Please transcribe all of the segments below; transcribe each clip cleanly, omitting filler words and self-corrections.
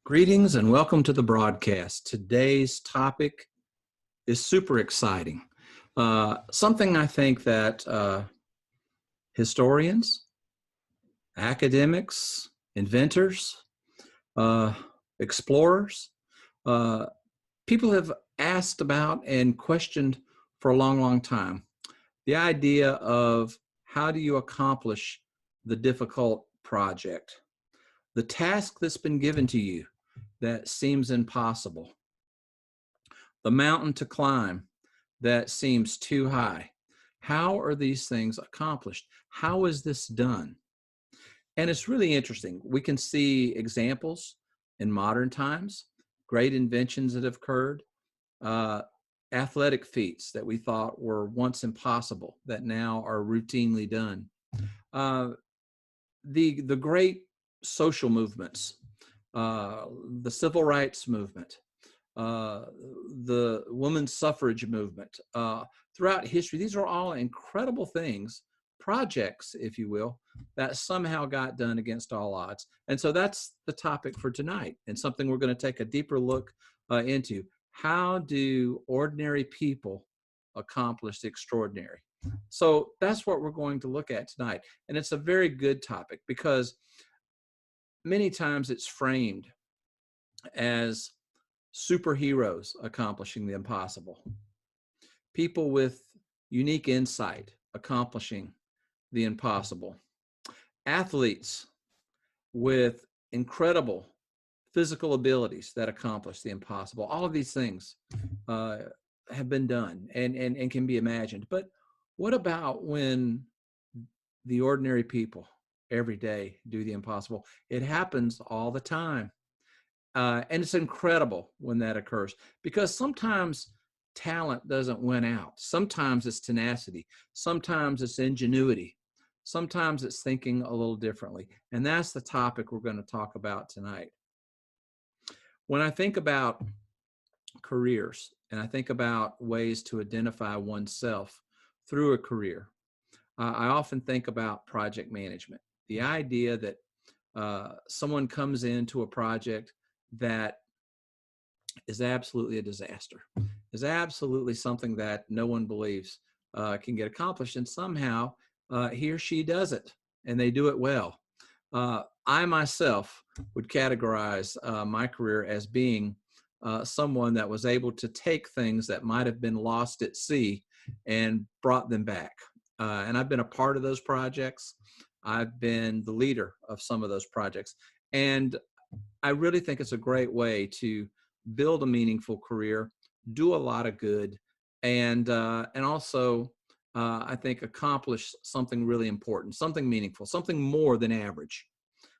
Greetings and welcome to the broadcast. Today's topic is super exciting. Something I think that historians, academics, inventors, explorers, people have asked about and questioned for a long, long time. The idea of how do you accomplish the difficult project, the task that's been given to you that seems impossible, the mountain to climb that seems too high. How are these things accomplished? How is this done? And it's really interesting. We can see examples in modern times, great inventions that have occurred, athletic feats that we thought were once impossible that now are routinely done. The great social movements, the civil rights movement, the women's suffrage movement, throughout history. These are all incredible things, projects, if you will, that somehow got done against all odds. And so that's the topic for tonight, and something we're going to take a deeper look into. How do ordinary people accomplish the extraordinary? So that's what we're going to look at tonight. And it's a very good topic because many times it's framed as superheroes accomplishing the impossible, people with unique insight accomplishing the impossible, athletes with incredible physical abilities that accomplish the impossible. All of these things have been done and can be imagined. But what about when the ordinary people every day do the impossible? It happens all the time. And it's incredible when that occurs, because sometimes talent doesn't win out. Sometimes it's tenacity. Sometimes it's ingenuity. Sometimes it's thinking a little differently. And that's the topic we're going to talk about tonight. When I think about careers and I think about ways to identify oneself through a career, I often think about project management. The idea that someone comes into a project that is absolutely a disaster, is absolutely something that no one believes can get accomplished, and somehow he or she does it, and they do it well. I myself would categorize my career as being someone that was able to take things that might have been lost at sea and brought them back. And I've been a part of those projects. I've been the leader of some of those projects. And I really think it's a great way to build a meaningful career, do a lot of good, and also I think accomplish something really important, something meaningful, something more than average,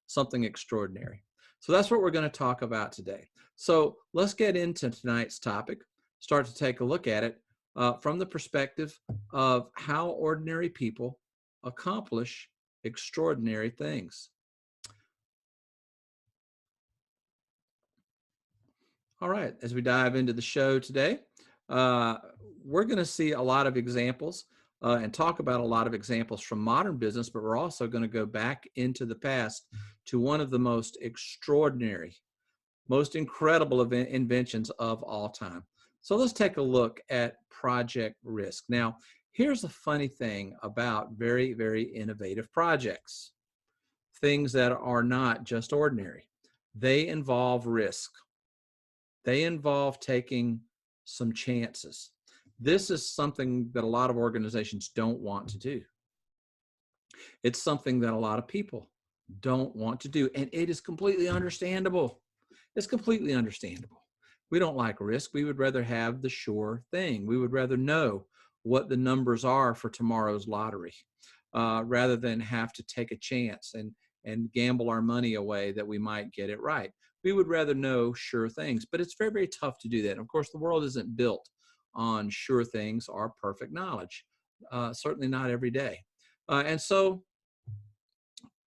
something extraordinary. So that's what we're going to talk about today. So let's get into tonight's topic, start to take a look at it from the perspective of how ordinary people accomplish extraordinary things. All right, as we dive into the show today, we're going to see a lot of examples and talk about a lot of examples from modern business, but we're also going to go back into the past to one of the most extraordinary, most incredible inventions of all time. So let's take a look at project risk. Now, here's the funny thing about very, very innovative projects, things that are not just ordinary. They involve risk. They involve taking some chances. This is something that a lot of organizations don't want to do. It's something that a lot of people don't want to do, and it is completely understandable. It's completely understandable. We don't like risk. We would rather have the sure thing. We would rather know what the numbers are for tomorrow's lottery rather than have to take a chance and gamble our money away that we might get it right. We would rather know sure things, but it's very, very tough to do that. And of course, the world isn't built on sure things or perfect knowledge, certainly not every day. And so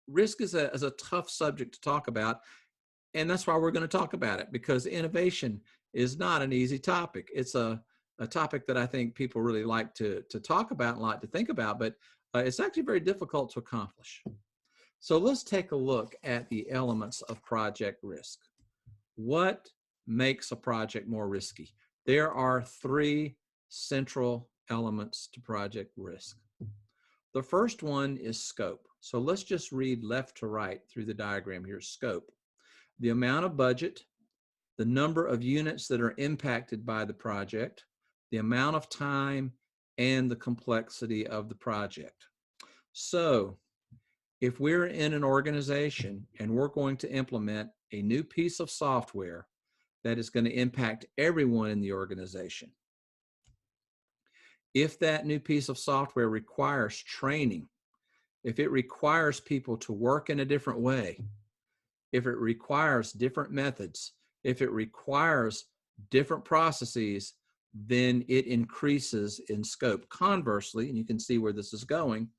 risk is a tough subject to talk about, and that's why we're going to talk about it, because innovation is not an easy topic. It's a topic that I think people really like to talk about and like to think about, but it's actually very difficult to accomplish. So let's take a look at the elements of project risk. What makes a project more risky? There are three central elements to project risk. The first one is scope. So let's just read left to right through the diagram here. Scope: the amount of budget, the number of units that are impacted by the project, the amount of time, and the complexity of the project. So if we're in an organization and we're going to implement a new piece of software that is going to impact everyone in the organization, if that new piece of software requires training, if it requires people to work in a different way, if it requires different methods, if it requires different processes, then it increases in scope. Conversely, and you can see where this is going,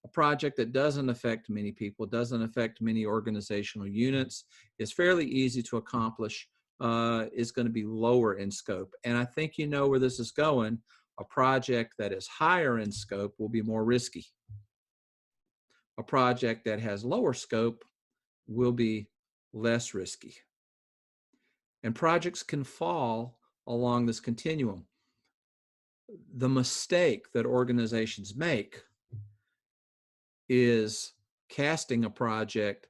a project that doesn't affect many people, doesn't affect many organizational units, is fairly easy to accomplish, is going to be lower in scope. And I think you know where this is going. A project that is higher in scope will be more risky. A project that has lower scope will be less risky. And projects can fall along this continuum. The mistake that organizations make is casting a project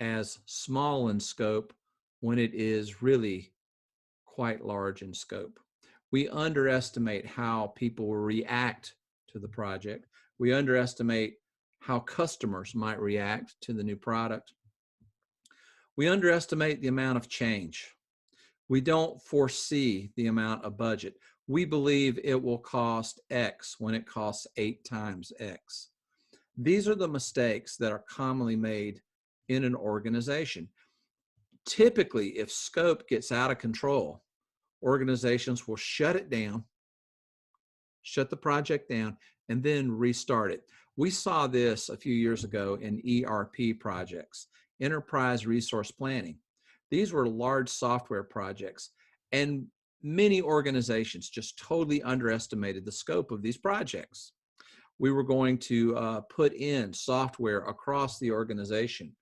as small in scope when it is really quite large in scope. We underestimate how people will react to the project. We underestimate how customers might react to the new product. We underestimate the amount of change. We don't foresee the amount of budget. We believe it will cost X when it costs 8 times X. These are the mistakes that are commonly made in an organization. Typically, if scope gets out of control, organizations will shut it down, shut the project down, and then restart it. We saw this a few years ago in ERP projects, enterprise resource planning. These were large software projects, and many organizations just totally underestimated the scope of these projects. We were going to put in software across the organization,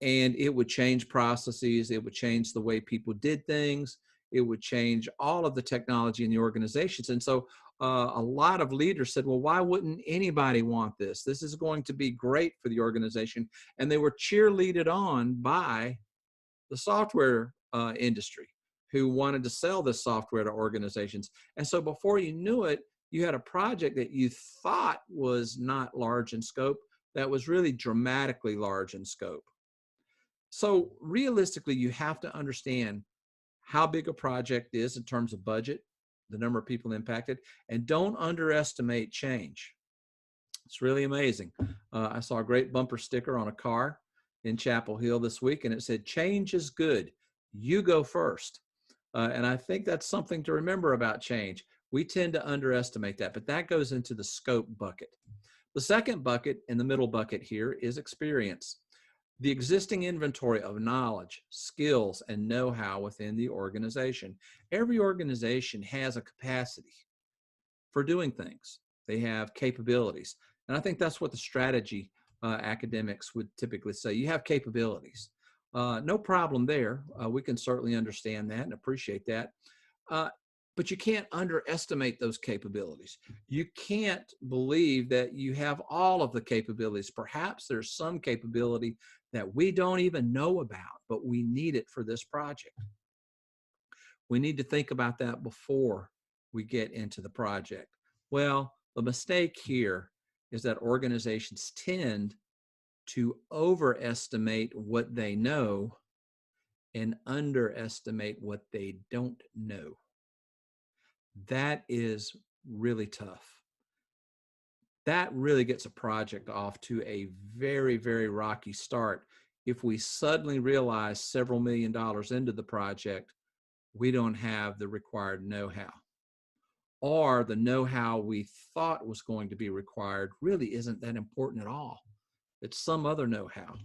and it would change processes, it would change the way people did things, it would change all of the technology in the organizations. And so a lot of leaders said, well, why wouldn't anybody want this? This is going to be great for the organization. And they were cheerleaded on by the software industry, who wanted to sell this software to organizations. And so before you knew it, you had a project that you thought was not large in scope that was really dramatically large in scope. So realistically, you have to understand how big a project is in terms of budget, the number of people impacted, and don't underestimate change. It's really amazing. I saw a great bumper sticker on a car in Chapel Hill this week, and it said, "Change is good. You go first." And I think that's something to remember about change. We tend to underestimate that, but that goes into the scope bucket. The second bucket, in the middle bucket here, is experience. The existing inventory of knowledge, skills, and know-how within the organization. Every organization has a capacity for doing things. They have capabilities. And I think that's what the strategy academics would typically say. You have capabilities. No problem there. We can certainly understand that and appreciate that. But you can't underestimate those capabilities. You can't believe that you have all of the capabilities. Perhaps there's some capability that we don't even know about, but we need it for this project. We need to think about that before we get into the project. Well, the mistake here is that organizations tend to overestimate what they know and underestimate what they don't know. That is really tough. That really gets a project off to a very, very rocky start if we suddenly realize several $1 million into the project, we don't have the required know-how. Or the know-how we thought was going to be required really isn't that important at all. It's some other know-how.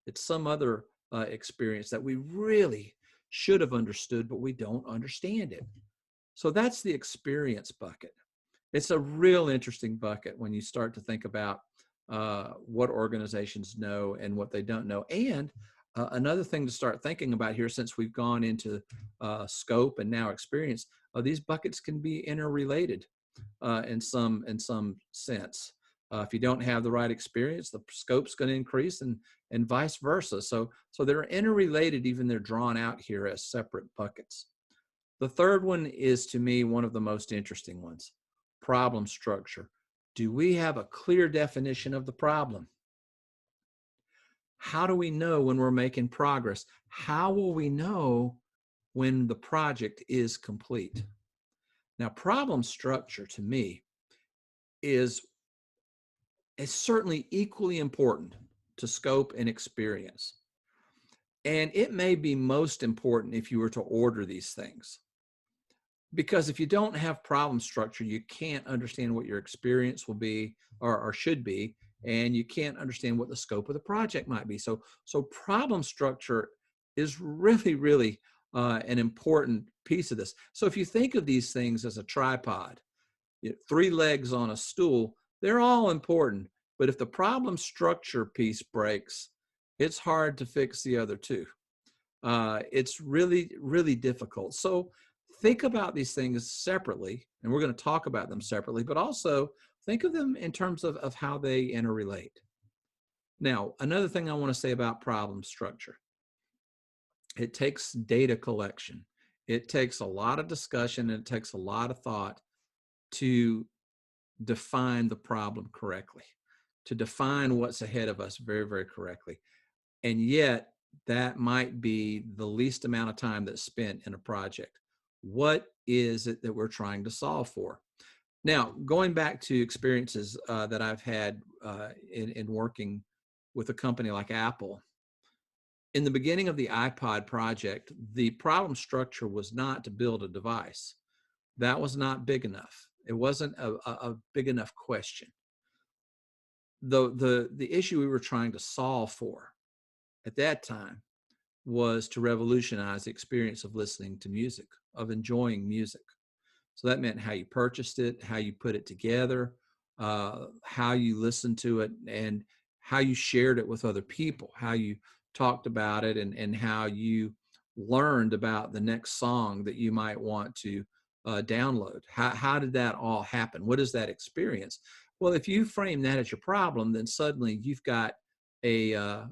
It's some other experience that we really should have understood, but we don't understand it. So that's the experience bucket. It's a real interesting bucket when you start to think about what organizations know and what they don't know. And Another thing to start thinking about here, since we've gone into scope and now experience, these buckets can be interrelated in some sense. If you don't have the right experience, the scope's going to increase, and vice versa. So they're interrelated, even they're drawn out here as separate buckets. The third one is, to me, one of the most interesting ones: problem structure. Do we have a clear definition of the problem? How do we know when we're making progress? How will we know when the project is complete? Now, problem structure, to me, is certainly equally important to scope and experience. And it may be most important if you were to order these things. Because if you don't have problem structure, you can't understand what your experience will be, or should be, and you can't understand what the scope of the project might be. So problem structure is really, really an important piece of this. So if you think of these things as a tripod, 3 legs on a stool, they're all important. But if the problem structure piece breaks, it's hard to fix the other two. It's really, really difficult. So think about these things separately, and we're going to talk about them separately, but also think of them in terms of how they interrelate. Now, another thing I want to say about problem structure: it takes data collection. It takes a lot of discussion, and it takes a lot of thought to define the problem correctly, to define what's ahead of us very, very correctly. And yet, that might be the least amount of time that's spent in a project. What is it that we're trying to solve for? Now, going back to experiences that I've had in working with a company like Apple, in the beginning of the iPod project, the problem structure was not to build a device. That was not big enough. It wasn't a big enough question. The issue we were trying to solve for at that time was to revolutionize the experience of listening to music, of enjoying music. So that meant how you purchased it, how you put it together, how you listened to it, and how you shared it with other people, how you talked about it, and how you learned about the next song that you might want to download. How did that all happen? What is that experience? Well, if you frame that as your problem, then suddenly you've got a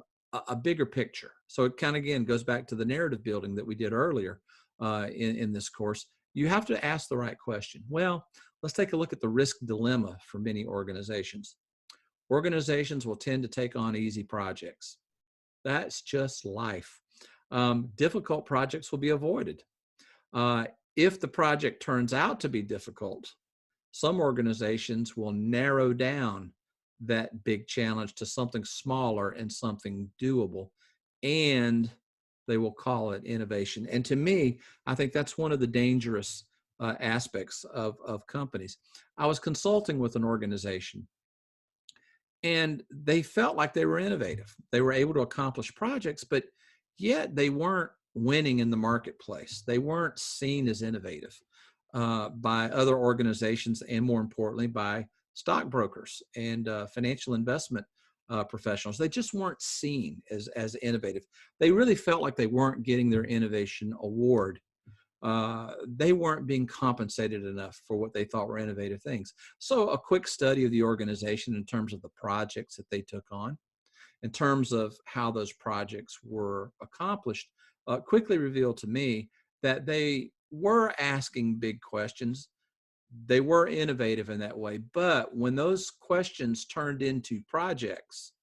bigger picture. So it kind of, again, goes back to the narrative building that we did earlier in this course. You have to ask the right question. Well, let's take a look at the risk dilemma for many organizations. Organizations will tend to take on easy projects. That's just life. Difficult projects will be avoided. If the project turns out to be difficult, some organizations will narrow down that big challenge to something smaller and something doable, and they will call it innovation. And to me, I think that's one of the dangerous aspects of companies. I was consulting with an organization, and they felt like they were innovative. They were able to accomplish projects, but yet they weren't winning in the marketplace. They weren't seen as innovative by other organizations, and more importantly, by stockbrokers and financial investment professionals. They just weren't seen as innovative. They really felt like they weren't getting their innovation award. They weren't being compensated enough for what they thought were innovative things. So a quick study of the organization in terms of the projects that they took on, in terms of how those projects were accomplished, quickly revealed to me that they were asking big questions. They were innovative in that way. But when those questions turned into projects,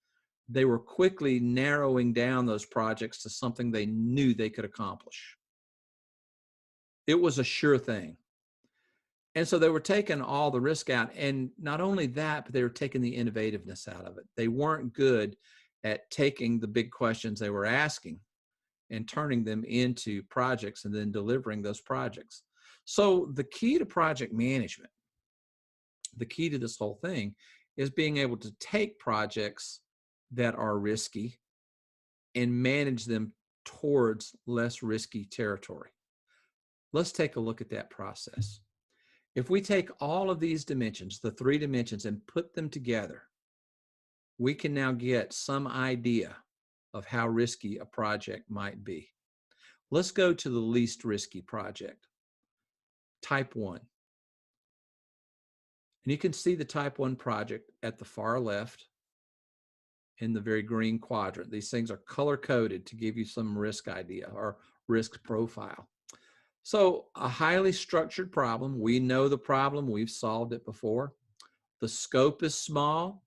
they were quickly narrowing down those projects to something they knew they could accomplish. It was a sure thing. And so they were taking all the risk out. And not only that, but they were taking the innovativeness out of it. They weren't good at taking the big questions they were asking and turning them into projects and then delivering those projects. So the key to project management, the key to this whole thing, is being able to take projects that are risky and manage them towards less risky territory. Let's take a look at that process. If we take all of these dimensions, the 3 dimensions, and put them together, we can now get some idea of how risky a project might be. Let's go to the least risky project, type 1. And you can see the type 1 project at the far left in the very green quadrant. These things are color coded to give you some risk idea or risk profile. So a highly structured problem. We know the problem. We've solved it before. The scope is small.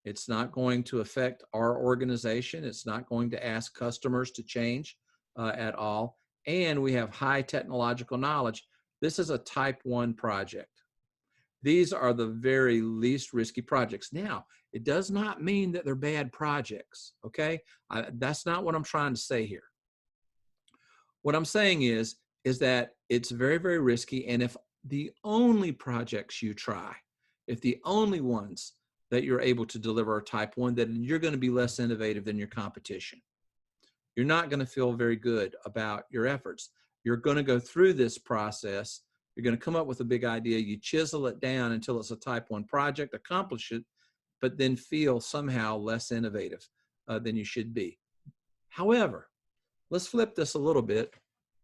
It's not going to affect our organization. It's not going to ask customers to change at all. And we have high technological knowledge. This is a type 1 project. These are the very least risky projects. Now, it does not mean that they're bad projects, okay? That's not what I'm trying to say here. What I'm saying is that it's very, very risky, and if the only projects you try, if the only ones that you're able to deliver are type 1, then you're going to be less innovative than your competition. You're not going to feel very good about your efforts. You're going to go through this process. You're going to come up with a big idea. You chisel it down until it's a type 1 project, accomplish it, but then feel somehow less innovative than you should be. However, let's flip this a little bit.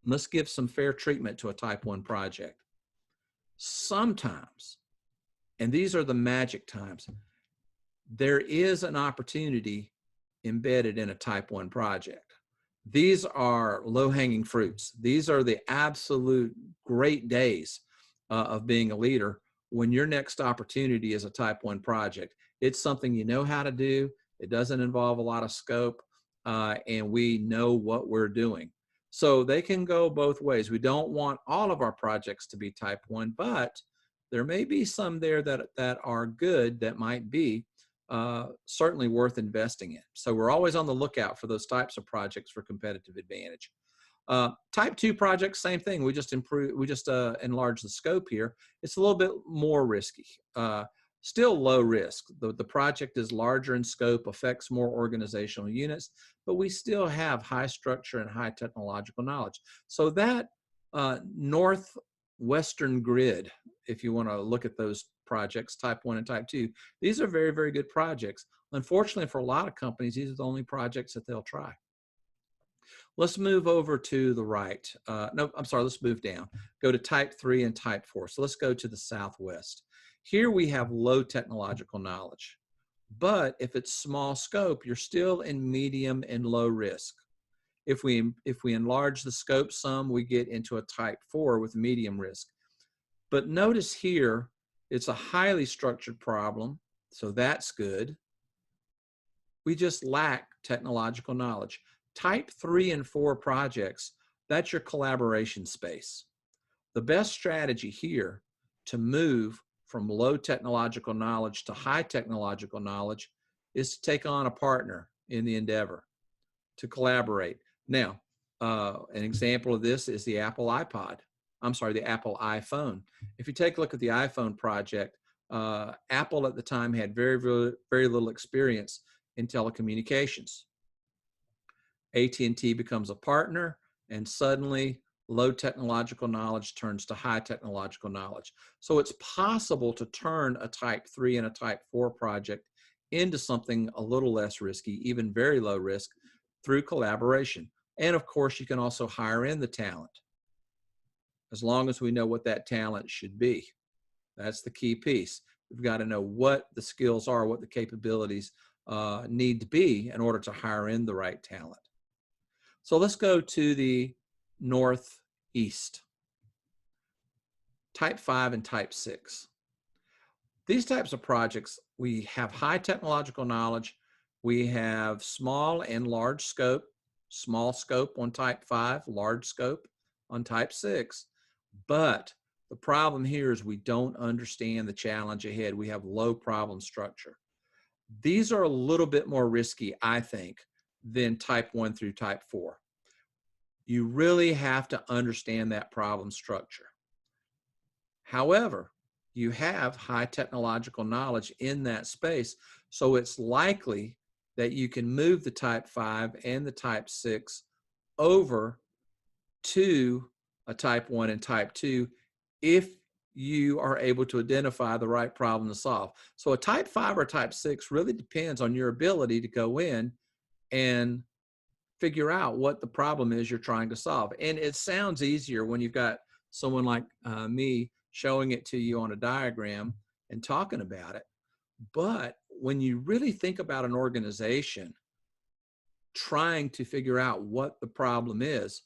Let's give some fair treatment to a type 1 project. Sometimes, and these are the magic times, there is an opportunity embedded in a type 1 project. These are low-hanging fruits. These are the absolute great days of being a leader when your next opportunity is a type 1 project. It's something you know how to do. It doesn't involve a lot of scope, and we know what we're doing. So they can go both ways. We don't want all of our projects to be type 1, but there may be some there that are good that might be certainly worth investing in. So we're always on the lookout for those types of projects for competitive advantage. Type 2 projects, same thing. We just enlarge the scope here. It's a little bit more risky. Still low risk. The project is larger in scope, affects more organizational units, but we still have high structure and high technological knowledge. So that northwestern grid, if you want to look at those projects, type 1 and type 2, these are very, very good projects. Unfortunately, for a lot of companies, these are the only projects that they'll try. Let's move over to the right. No, I'm sorry, let's move down. Go to type 3 and type 4. So let's go to the southwest. Here we have low technological knowledge. But if it's small scope, you're still in medium and low risk. If we enlarge the scope some, we get into a type 4 with medium risk. But notice here, it's a highly structured problem, so that's good. We just lack technological knowledge. Type 3 and 4 projects, that's your collaboration space. The best strategy here to move from low technological knowledge to high technological knowledge is to take on a partner in the endeavor, to collaborate. Now, an example of this is the Apple iPhone. If you take a look at the iPhone project, Apple at the time had very, very, very little experience in telecommunications. AT&T becomes a partner, and suddenly low technological knowledge turns to high technological knowledge. So it's possible to turn a type 3 and a type 4 project into something a little less risky, even very low risk, through collaboration. And of course, you can also hire in the talent, as long as we know what that talent should be. That's the key piece. We've got to know what the skills are, what the capabilities need to be in order to hire in the right talent. So let's go to the northeast. Type 5 and type 6. These types of projects, we have high technological knowledge. We have small and large scope. Small scope on type 5, large scope on type 6. But the problem here is we don't understand the challenge ahead. We have low problem structure. These are a little bit more risky, I think, than type 1 through type 4. You really have to understand that problem structure. However, you have high technological knowledge in that space, so it's likely that you can move the type 5 and the type 6 over to a type 1 and type 2 if you are able to identify the right problem to solve. So a type 5 or type 6 really depends on your ability to go in and figure out what the problem is you're trying to solve. And it sounds easier when you've got someone like me showing it to you on a diagram and talking about it. But when you really think about an organization trying to figure out what the problem is,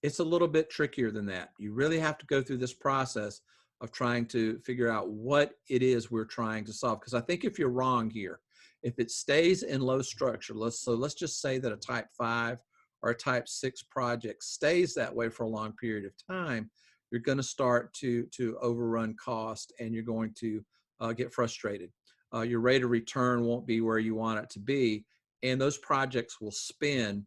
it's a little bit trickier than that. You really have to go through this process of trying to figure out what it is we're trying to solve. Because I think if you're wrong here, if it stays in low structure, let's just say that a type 5 or a type 6 project stays that way for a long period of time, you're going to start to overrun cost, and you're going to get frustrated. Your rate of return won't be where you want it to be, and those projects will spin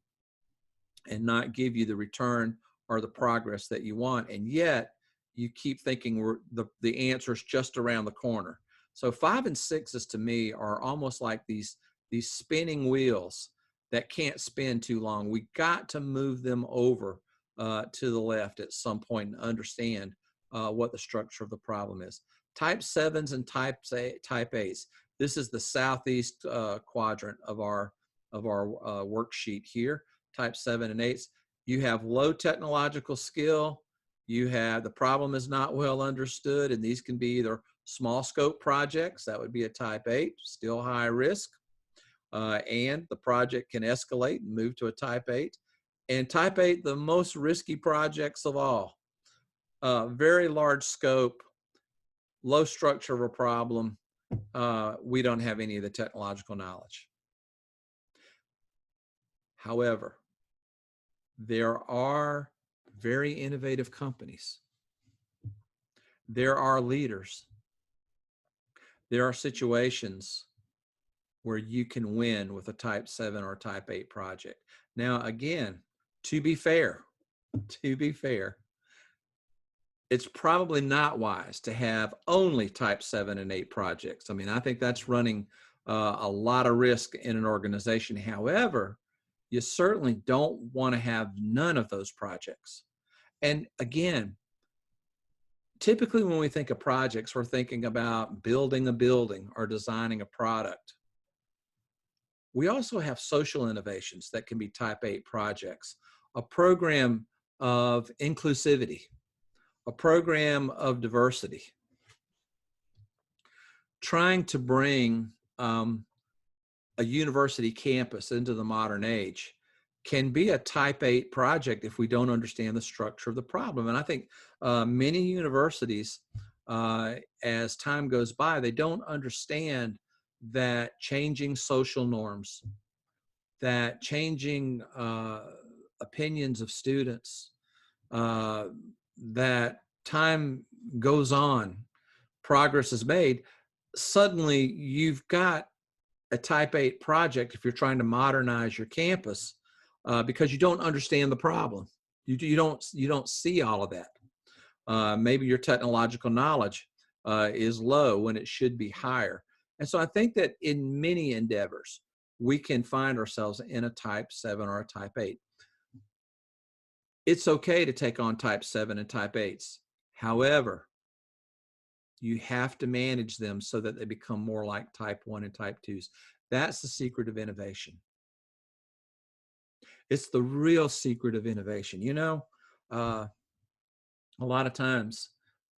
and not give you the return or the progress that you want. And yet you keep thinking the answer is just around the corner. So 5 and 6s to me are almost like these spinning wheels that can't spin too long. We got to move them over to the left at some point and understand what the structure of the problem is. Type 7s and type 8s. This is the southeast quadrant of our worksheet here. Type 7 and 8s. You have low technological skill. You have the problem is not well understood, and these can be either small scope projects, that would be a type 8, still high risk, and the project can escalate and move to a type 8. And type 8, the most risky projects of all. Very large scope, low structure of a problem. We don't have any of the technological knowledge. However, there are very innovative companies. There are leaders. There are situations where you can win with a type 7 or type 8 project. Now, again, to be fair, it's probably not wise to have only type 7 and 8 projects. I mean, I think that's running a lot of risk in an organization. However, you certainly don't want to have none of those projects. And again, typically when we think of projects, we're thinking about building a building or designing a product. We also have social innovations that can be type 8 projects, a program of inclusivity, a program of diversity, trying to bring a university campus into the modern age can be a type 8 project if we don't understand the structure of the problem. And I think many universities, as time goes by, they don't understand that changing social norms, that changing opinions of students, that time goes on, progress is made. Suddenly you've got a type 8 project if you're trying to modernize your campus because you don't understand the problem. You don't see all of that. Maybe your technological knowledge is low when it should be higher. And so I think that in many endeavors, we can find ourselves in a type 7 or a type 8. It's okay to take on type 7 and type 8s. However, you have to manage them so that they become more like type 1 and type 2s. That's the secret of innovation. It's the real secret of innovation. You know, a lot of times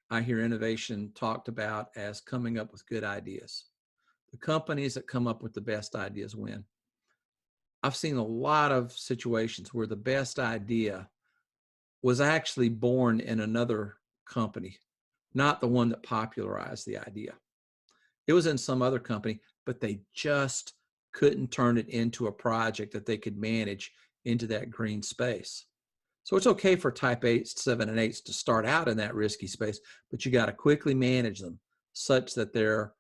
I hear innovation talked about as coming up with good ideas. The companies that come up with the best ideas win. I've seen a lot of situations where the best idea was actually born in another company, not the one that popularized the idea. It was in some other company, but they just couldn't turn it into a project that they could manage into that green space. So it's okay for type 8s, 7, and 8s to start out in that risky space, but you got to quickly manage them such that they're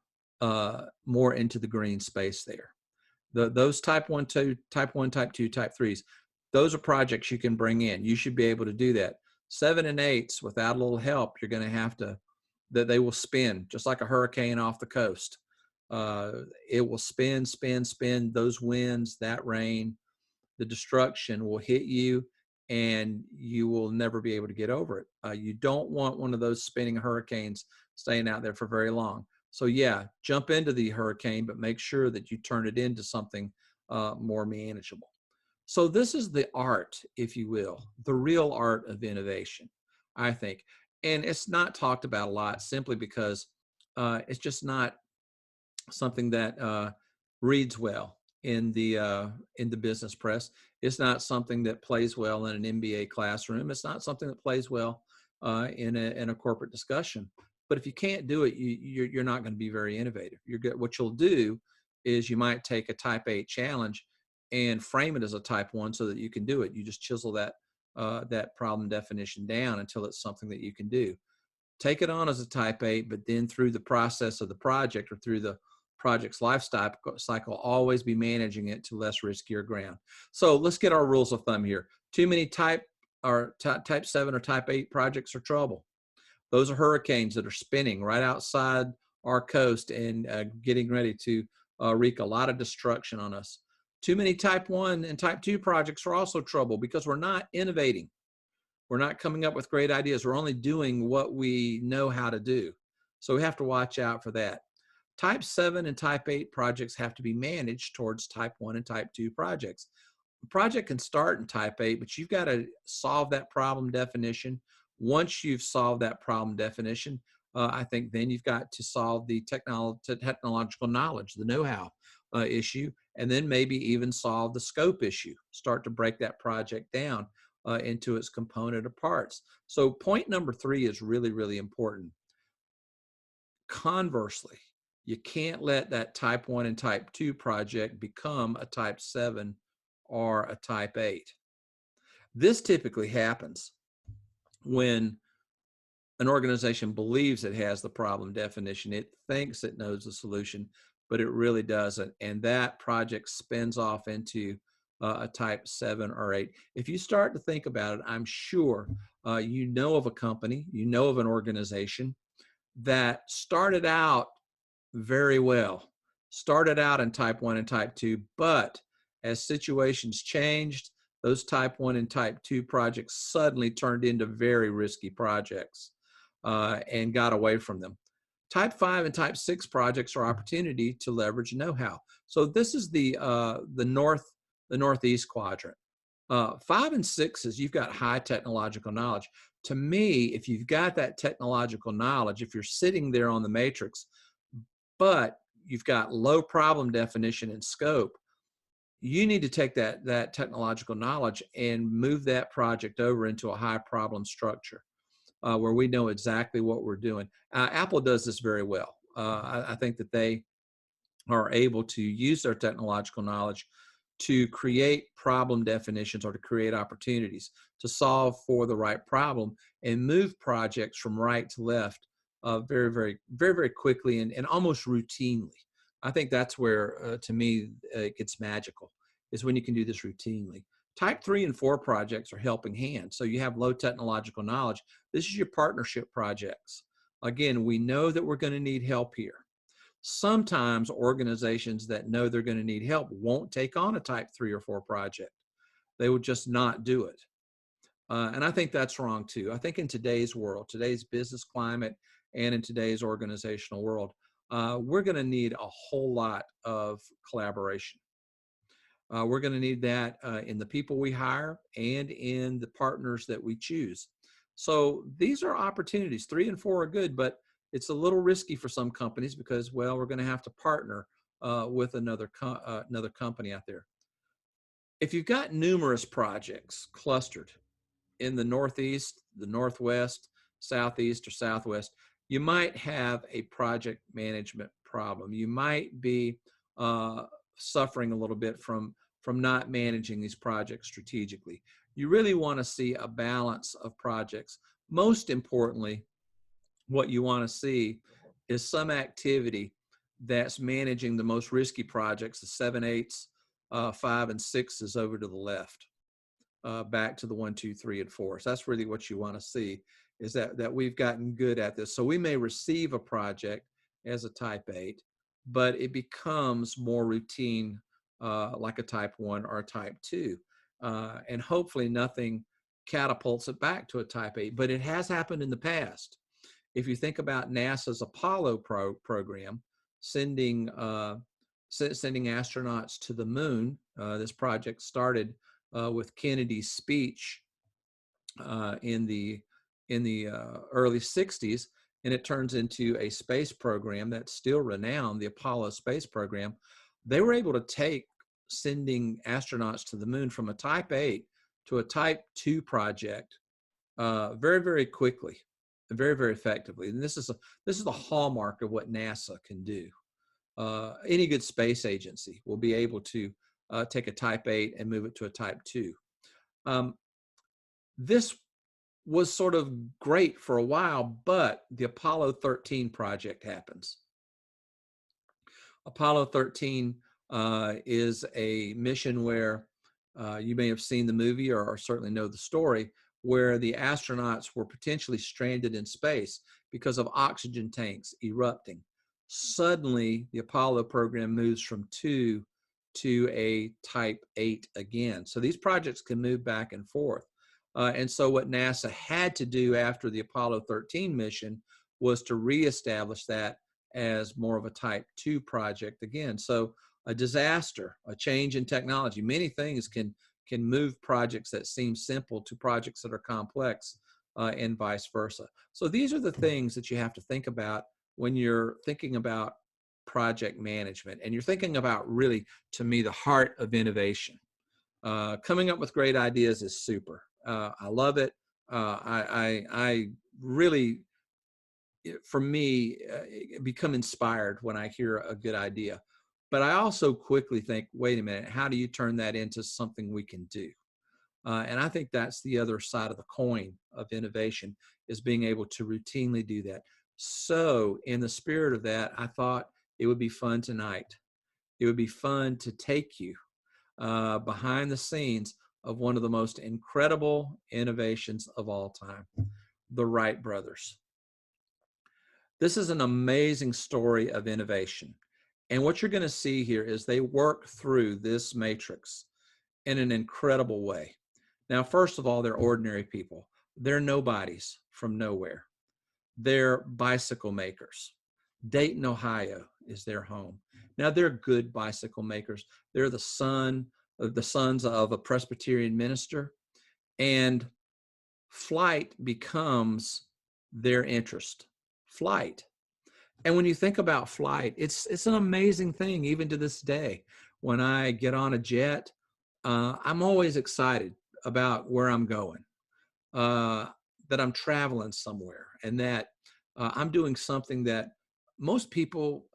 more into the green space there. Those type 1, type 2, type 3s, those are projects you can bring in. You should be able to do that. 7 and 8s, without a little help, you're going to have to, that they will spin just like a hurricane off the coast. It will spin. Those winds, that rain, the destruction will hit you, and you will never be able to get over it. You don't want one of those spinning hurricanes staying out there for very long. So yeah, jump into the hurricane, but make sure that you turn it into something more manageable. So this is the art, if you will, the real art of innovation, I think. And it's not talked about a lot simply because it's just not something that reads well in the business press. It's not something that plays well in an MBA classroom. It's not something that plays well in a corporate discussion. But if you can't do it, you're not going to be very innovative. What you'll do is you might take a type 8 challenge and frame it as a type 1 so that you can do it. You just chisel that problem definition down until it's something that you can do. Take it on as a type 8, but then through the process of the project or through the project's life cycle, always be managing it to less riskier ground. So let's get our rules of thumb here. Too many type 7 or type 8 projects are trouble. Those are hurricanes that are spinning right outside our coast and getting ready to wreak a lot of destruction on us. Too many type 1 and type 2 projects are also trouble because we're not innovating. We're not coming up with great ideas. We're only doing what we know how to do. So we have to watch out for that. Type 7 and type 8 projects have to be managed towards type 1 and type 2 projects. The project can start in type 8, but you've got to solve that problem definition. Once you've solved that problem definition, I think then you've got to solve the technological knowledge, the know-how issue, and then maybe even solve the scope issue. Start to break that project down into its component parts. So point number 3 is really, really important. Conversely, you can't let that type 1 and type 2 project become a type 7 or a type 8. This typically happens when an organization believes it has the problem definition. It thinks it knows the solution, but it really doesn't. And that project spins off into a type 7 or 8. If you start to think about it, I'm sure you know of a company, you know of an organization that started out very well, started out in type 1 and type 2, but as situations changed, those type 1 and type 2 projects suddenly turned into very risky projects and got away from them. Type 5 and type 6 projects are opportunity to leverage know-how. So this is the northeast quadrant. 5 and 6 you've got high technological knowledge. To me, if you've got that technological knowledge, if you're sitting there on the matrix, but you've got low problem definition and scope, you need to take that technological knowledge and move that project over into a high problem structure where we know exactly what we're doing. Apple does this very well. I think that they are able to use their technological knowledge to create problem definitions or to create opportunities to solve for the right problem and move projects from right to left very, very, very, very quickly and almost routinely. I think that's where, to me, it gets magical, is when you can do this routinely. Type 3 and 4 projects are helping hands. So you have low technological knowledge. This is your partnership projects. Again, we know that we're going to need help here. Sometimes organizations that know they're going to need help won't take on a type 3 or 4 project. They would just not do it. And I think that's wrong too. I think in today's world, today's business climate, and in today's organizational world, we're going to need a whole lot of collaboration. We're going to need that in the people we hire and in the partners that we choose. So these are opportunities. 3 and 4 are good, but it's a little risky for some companies because, well, we're going to have to partner with another company out there. If you've got numerous projects clustered in the Northeast, the Northwest, Southeast, or Southwest, you might have a project management problem. You might be suffering a little bit from not managing these projects strategically. You really want to see a balance of projects. Most importantly, what you want to see is some activity that's managing the most risky projects, the 7, 8s, 5, and 6s over to the left, back to the 1, 2, 3, and 4. So that's really what you want to see, is that we've gotten good at this. So we may receive a project as a type 8, but it becomes more routine, like a type 1 or a type 2. And hopefully nothing catapults it back to a type 8, but it has happened in the past. If you think about NASA's Apollo program, sending sending astronauts to the moon. This project started with Kennedy's speech in the early 60s, and it turns into a space program that's still renowned, the Apollo space program. They were able to take sending astronauts to the moon from a Type 8 to a Type 2 project very, very quickly, very, very effectively. And this is the hallmark of what NASA can do. Any good space agency will be able to take a Type 8 and move it to a Type 2. This was sort of great for a while, but the Apollo 13 project happens. Apollo 13 is a mission where you may have seen the movie or certainly know the story, where the astronauts were potentially stranded in space because of oxygen tanks erupting. Suddenly, the Apollo program moves from 2 to a Type 8 again. So these projects can move back and forth. And so what NASA had to do after the Apollo 13 mission was to reestablish that as more of a Type 2 project again. So a disaster, a change in technology, many things can move projects that seem simple to projects that are complex, and vice versa. So these are the things that you have to think about when you're thinking about project management, and you're thinking about, really, to me, the heart of innovation. Coming up with great ideas is super. I love it. I really, for me, become inspired when I hear a good idea. But I also quickly think, wait a minute, how do you turn that into something we can do? And I think that's the other side of the coin of innovation, is being able to routinely do that. So in the spirit of that, I thought it would be fun tonight. It would be fun to take you behind the scenes of one of the most incredible innovations of all time, the Wright brothers. This is an amazing story of innovation. And what you're going to see here is they work through this matrix in an incredible way. Now, first of all, they're ordinary people. They're nobodies from nowhere. They're bicycle makers. Dayton, Ohio is their home. Now, they're good bicycle makers. They're the sons of a Presbyterian minister, and flight becomes their interest. Flight. And when you think about flight, it's an amazing thing, even to this day. When I get on a jet, I'm always excited about where I'm going, that I'm traveling somewhere, and that I'm doing something that most people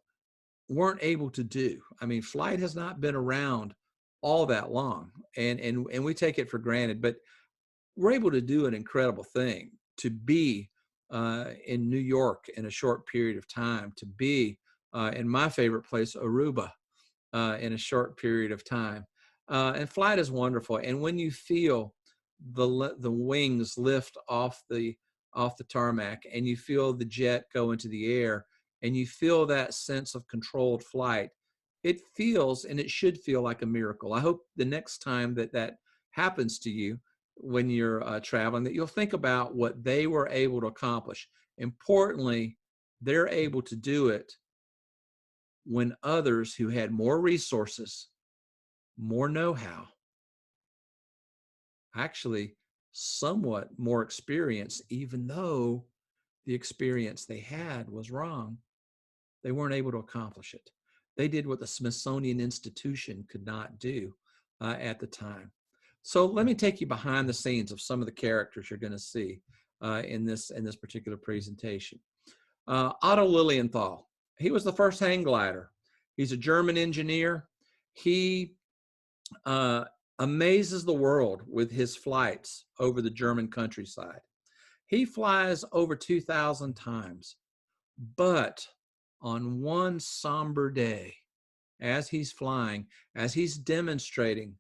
weren't able to do. I mean, flight has not been around all that long, and we take it for granted, but we're able to do an incredible thing, to be in New York in a short period of time, to be in my favorite place, Aruba, in a short period of time. And flight is wonderful. And when you feel the wings lift off the tarmac, and you feel the jet go into the air, and you feel that sense of controlled flight, it feels, and it should feel, like a miracle. I hope the next time that happens to you when you're traveling, that you'll think about what they were able to accomplish. Importantly, they're able to do it when others who had more resources, more know-how, actually somewhat more experience, even though the experience they had was wrong, they weren't able to accomplish it. They did what the Smithsonian Institution could not do at the time. So let me take you behind the scenes of some of the characters you're going to see in this particular presentation. Otto Lilienthal, he was the first hang glider. He's a German engineer. He amazes the world with his flights over the German countryside. He flies over 2,000 times, but on one somber day, as he's flying, as he's demonstrating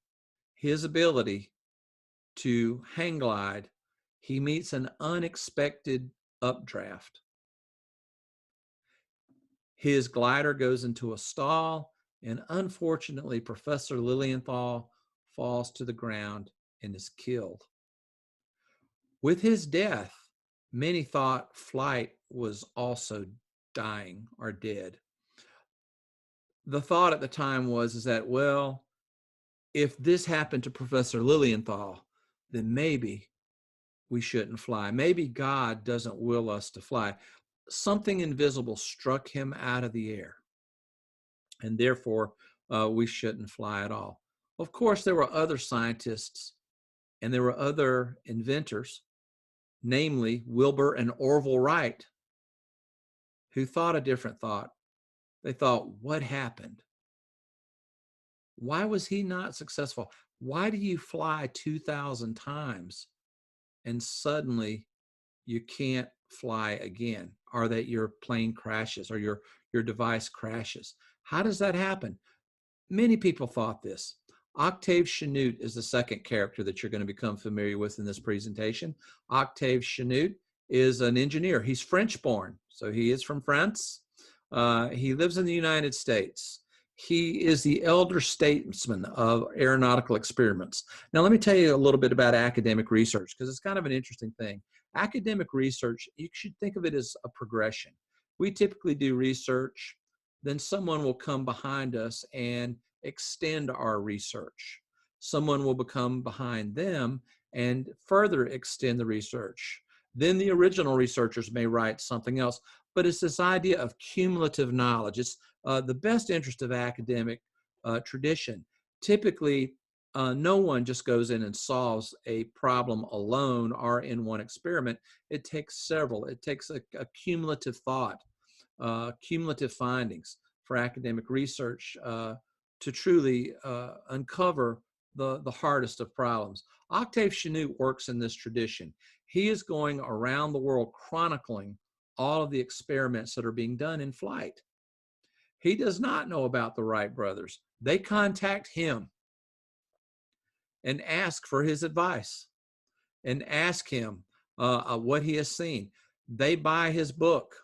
his ability to hang glide, he meets an unexpected updraft. His glider goes into a stall, and unfortunately, Professor Lilienthal falls to the ground and is killed. With his death, many thought flight was also dying or dead. the thought at the time was is that, well, if this happened to Professor Lilienthal, then maybe we shouldn't fly. Maybe God doesn't will us to fly. Something invisible struck him out of the air, and therefore we shouldn't fly at all. Of course, there were other scientists and there were other inventors, namely Wilbur and Orville Wright, who thought a different thought. They thought, what happened? Why was he not successful? Why do you fly 2,000 times and suddenly you can't fly again, or that your plane crashes or your device crashes? How does that happen? Many people thought this. Octave Chanute is the second character that you're going to become familiar with in this presentation. Octave Chanute is an engineer. He's French born, so he is from France. He lives in the United States. He is the elder statesman of aeronautical experiments. Now, let me tell you a little bit about academic research, because it's kind of an interesting thing. Academic research, you should think of it as a progression. We typically do research, then someone will come behind us and extend our research. Someone will become behind them and further extend the research. Then the original researchers may write something else, but it's this idea of cumulative knowledge. It's the best interest of academic tradition. Typically, no one just goes in and solves a problem alone or in one experiment. It takes several. It takes a cumulative thought, cumulative findings for academic research to truly uncover the hardest of problems. Octave Chanute works in this tradition. He is going around the world chronicling all of the experiments that are being done in flight. He does not know about the Wright brothers. They contact him and ask for his advice and ask him what he has seen. They buy his book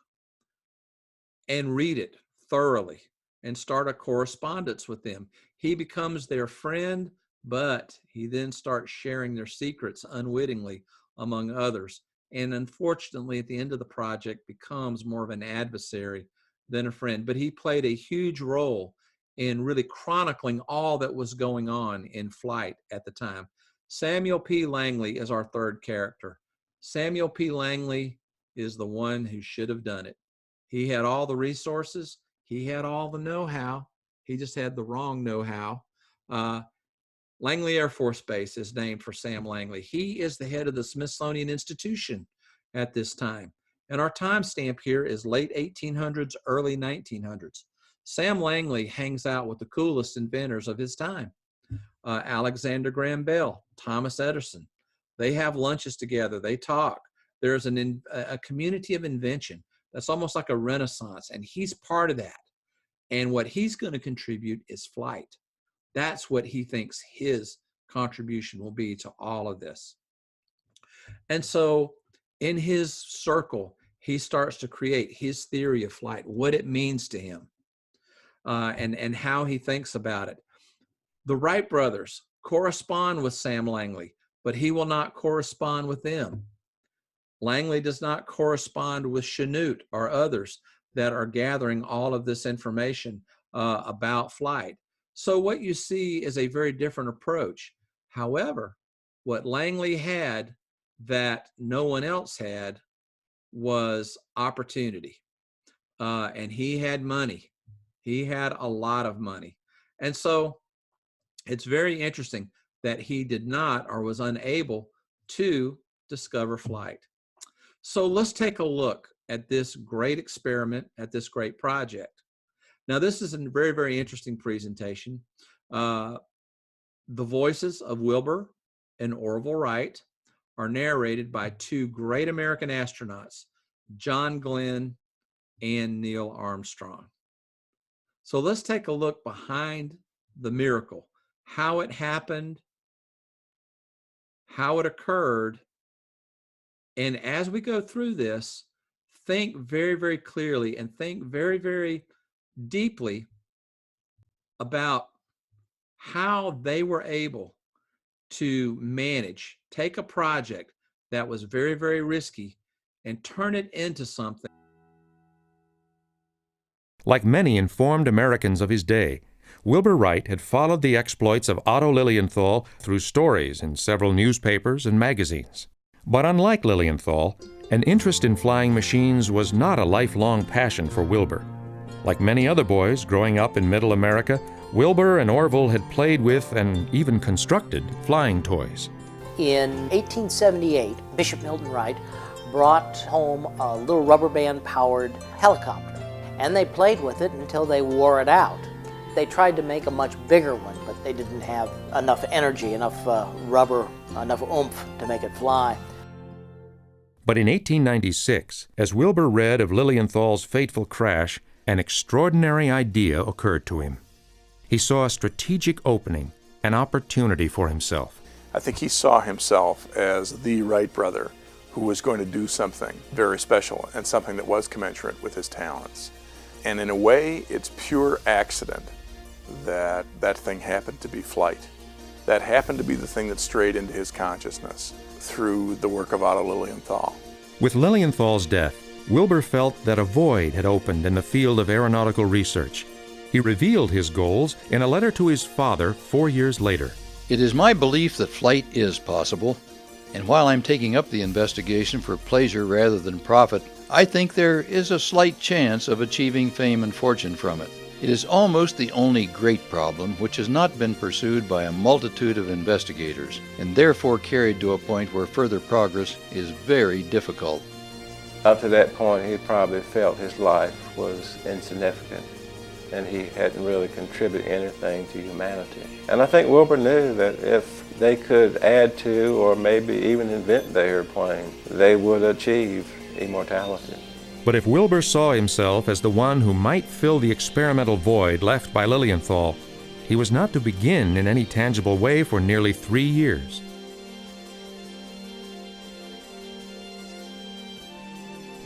and read it thoroughly and start a correspondence with them. He becomes their friend, but he then starts sharing their secrets unwittingly among others. And unfortunately, at the end of the project, becomes more of an adversary than a friend. But he played a huge role in really chronicling all that was going on in flight at the time. Samuel P. Langley is our third character. Samuel P. Langley is the one who should have done it. He had all the resources. He had all the know-how. He just had the wrong know-how. Langley Air Force Base is named for Sam Langley. He is the head of the Smithsonian Institution at this time. And our timestamp here is late 1800s, early 1900s. Sam Langley hangs out with the coolest inventors of his time. Alexander Graham Bell, Thomas Edison. They have lunches together. They talk. There's a community of invention that's almost like a renaissance, and he's part of that. And what he's going to contribute is flight. That's what he thinks his contribution will be to all of this. And so in his circle, he starts to create his theory of flight, what it means to him, and how he thinks about it. The Wright brothers correspond with Sam Langley, but he will not correspond with them. Langley does not correspond with Chanute or others that are gathering all of this information about flight. So what you see is a very different approach. However, what Langley had that no one else had was opportunity. And he had money. He had a lot of money. And so it's very interesting that he did not or was unable to discover flight. So let's take a look at this great experiment, at this great project. Now, this is a very, very interesting presentation. The voices of Wilbur and Orville Wright are narrated by two great American astronauts, John Glenn and Neil Armstrong. So let's take a look behind the miracle, how it happened, how it occurred. And as we go through this, think very, very clearly and think very, very deeply about how they were able to take a project that was very, very risky and turn it into something Like many informed Americans of his day, Wilbur Wright had followed the exploits of Otto Lilienthal through stories in several newspapers and magazines. But unlike Lilienthal, an interest in flying machines was not a lifelong passion for Wilbur. Like many other boys growing up in Middle America, Wilbur and Orville had played with and even constructed flying toys. In 1878, Bishop Milton Wright brought home a little rubber band-powered helicopter, and they played with it until they wore it out. They tried to make a much bigger one, but they didn't have enough energy, enough rubber, enough oomph to make it fly. But in 1896, as Wilbur read of Lilienthal's fateful crash, an extraordinary idea occurred to him. He saw a strategic opening, an opportunity for himself. I think he saw himself as the Wright brother who was going to do something very special and something that was commensurate with his talents. And in a way, it's pure accident that that thing happened to be flight. That happened to be the thing that strayed into his consciousness through the work of Otto Lilienthal. With Lilienthal's death, Wilbur felt that a void had opened in the field of aeronautical research. He revealed his goals in a letter to his father 4 years later. It is my belief that flight is possible, and while I'm taking up the investigation for pleasure rather than profit, I think there is a slight chance of achieving fame and fortune from it. It is almost the only great problem which has not been pursued by a multitude of investigators, and therefore carried to a point where further progress is very difficult. Up to that point, he probably felt his life was insignificant, and he hadn't really contributed anything to humanity. And I think Wilbur knew that if they could add to or maybe even invent the airplane, they would achieve immortality. But if Wilbur saw himself as the one who might fill the experimental void left by Lilienthal, he was not to begin in any tangible way for nearly 3 years.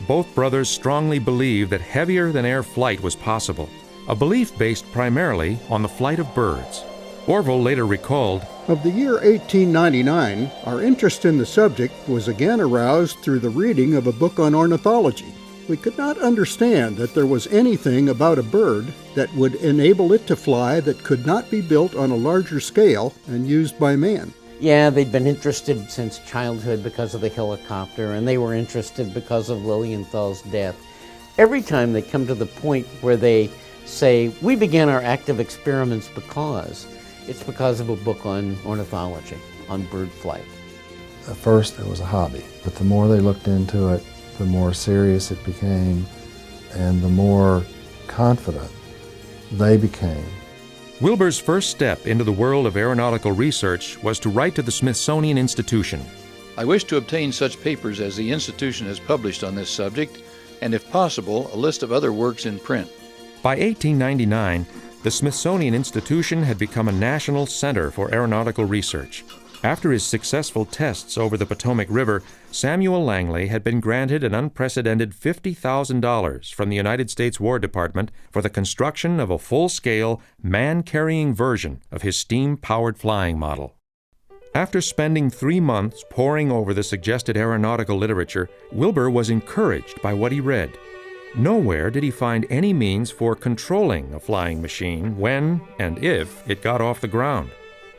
Both brothers strongly believed that heavier-than-air flight was possible, a belief based primarily on the flight of birds. Orville later recalled, "Of the year 1899, our interest in the subject was again aroused through the reading of a book on ornithology. We could not understand that there was anything about a bird that would enable it to fly that could not be built on a larger scale and used by man." Yeah, they'd been interested since childhood because of the helicopter, and they were interested because of Lilienthal's death. Every time they come to the point where they say, we began our active experiments because, it's because of a book on ornithology, on bird flight. At first it was a hobby, but the more they looked into it, the more serious it became, and the more confident they became. Wilbur's first step into the world of aeronautical research was to write to the Smithsonian Institution. I wish to obtain such papers as the institution has published on this subject, and if possible, a list of other works in print. By 1899, the Smithsonian Institution had become a national center for aeronautical research. After his successful tests over the Potomac River, Samuel Langley had been granted an unprecedented $50,000 from the United States War Department for the construction of a full-scale, man-carrying version of his steam-powered flying model. After spending 3 months poring over the suggested aeronautical literature, Wilbur was encouraged by what he read. Nowhere did he find any means for controlling a flying machine when and if it got off the ground.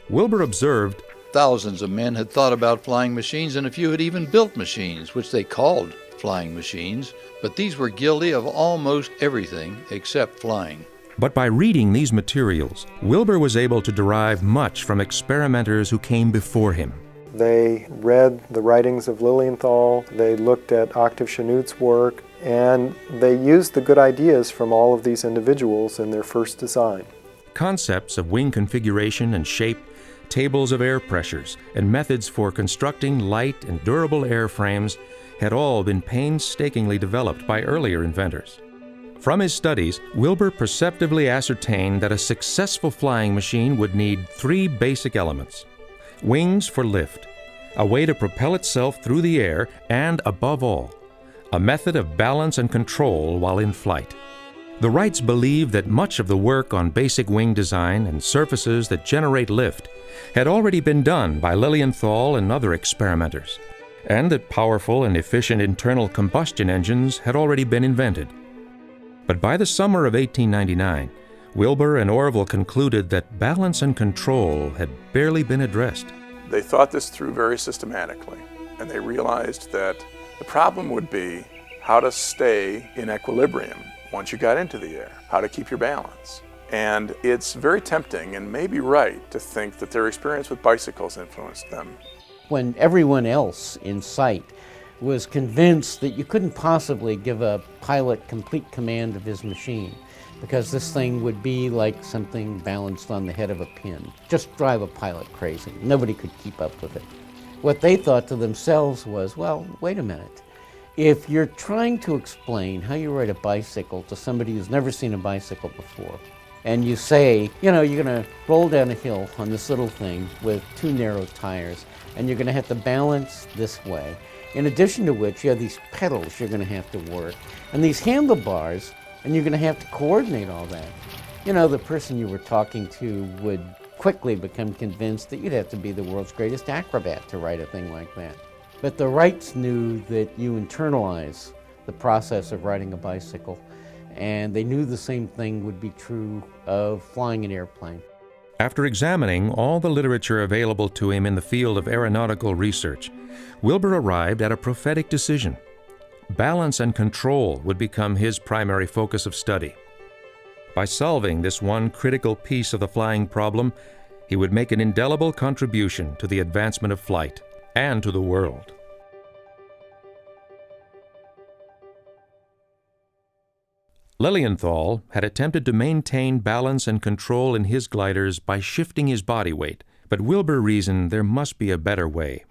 Wilbur observed, Thousands of men had thought about flying machines, and a few had even built machines, which they called flying machines, but these were guilty of almost everything except flying. But by reading these materials, Wilbur was able to derive much from experimenters who came before him. They read the writings of Lilienthal, they looked at Octave Chanut's work, and they used the good ideas from all of these individuals in their first design. Concepts of wing configuration and shape, tables of air pressures, and methods for constructing light and durable airframes had all been painstakingly developed by earlier inventors. From his studies, Wilbur perceptively ascertained that a successful flying machine would need 3 basic elements: wings for lift, a way to propel itself through the air, and, above all, a method of balance and control while in flight. The Wrights believed that much of the work on basic wing design and surfaces that generate lift had already been done by Lilienthal and other experimenters, and that powerful and efficient internal combustion engines had already been invented. But by the summer of 1899, Wilbur and Orville concluded that balance and control had barely been addressed. They thought this through very systematically, and they realized that the problem would be how to stay in equilibrium once you got into the air, how to keep your balance. And it's very tempting and maybe right to think that their experience with bicycles influenced them. When everyone else in sight was convinced that you couldn't possibly give a pilot complete command of his machine, because this thing would be like something balanced on the head of a pin. Just drive a pilot crazy. Nobody could keep up with it. What they thought to themselves was, well, wait a minute. If you're trying to explain how you ride a bicycle to somebody who's never seen a bicycle before, and you say, you know, you're going to roll down a hill on this little thing with 2 narrow tires, and you're going to have to balance this way. In addition to which, you have these pedals you're going to have to work, and these handlebars, and you're going to have to coordinate all that. You know, the person you were talking to would quickly become convinced that you'd have to be the world's greatest acrobat to write a thing like that. But the Wrights knew that you internalize the process of riding a bicycle, and they knew the same thing would be true of flying an airplane. After examining all the literature available to him in the field of aeronautical research, Wilbur arrived at a prophetic decision. Balance and control would become his primary focus of study. By solving this one critical piece of the flying problem, he would make an indelible contribution to the advancement of flight and to the world. Lilienthal had attempted to maintain balance and control in his gliders by shifting his body weight, but Wilbur reasoned there must be a better way.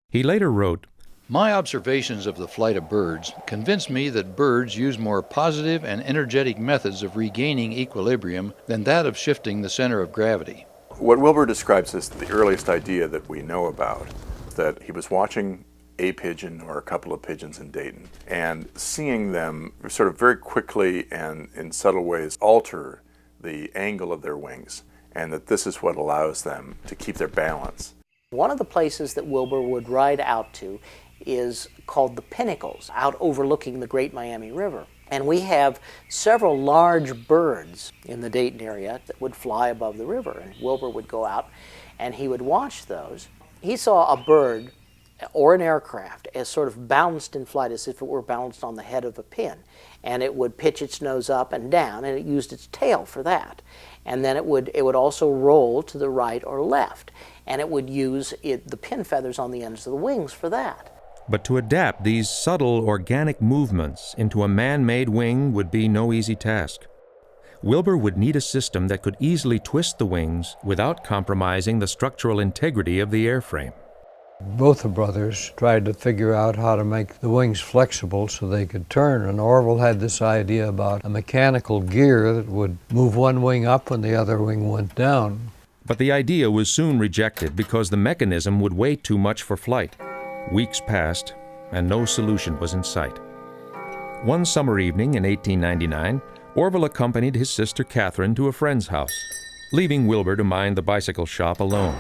He later wrote, "My observations of the flight of birds convince me that birds use more positive and energetic methods of regaining equilibrium than that of shifting the center of gravity." What Wilbur describes as the earliest idea that we know about, that he was watching a pigeon or a couple of pigeons in Dayton and seeing them sort of very quickly and in subtle ways alter the angle of their wings, and that this is what allows them to keep their balance. One of the places that Wilbur would ride out to is called the Pinnacles, out overlooking the Great Miami River. And we have several large birds in the Dayton area that would fly above the river, and Wilbur would go out and he would watch those. He saw a bird or an aircraft as sort of balanced in flight as if it were balanced on the head of a pin, and it would pitch its nose up and down, and it used its tail for that. And then it would also roll to the right or left, and it would use the pin feathers on the ends of the wings for that. But to adapt these subtle organic movements into a man-made wing would be no easy task. Wilbur would need a system that could easily twist the wings without compromising the structural integrity of the airframe. Both the brothers tried to figure out how to make the wings flexible so they could turn, and Orville had this idea about a mechanical gear that would move one wing up when the other wing went down. But the idea was soon rejected because the mechanism would weigh too much for flight. Weeks passed, and no solution was in sight. One summer evening in 1899, Orville accompanied his sister Catherine to a friend's house, leaving Wilbur to mind the bicycle shop alone.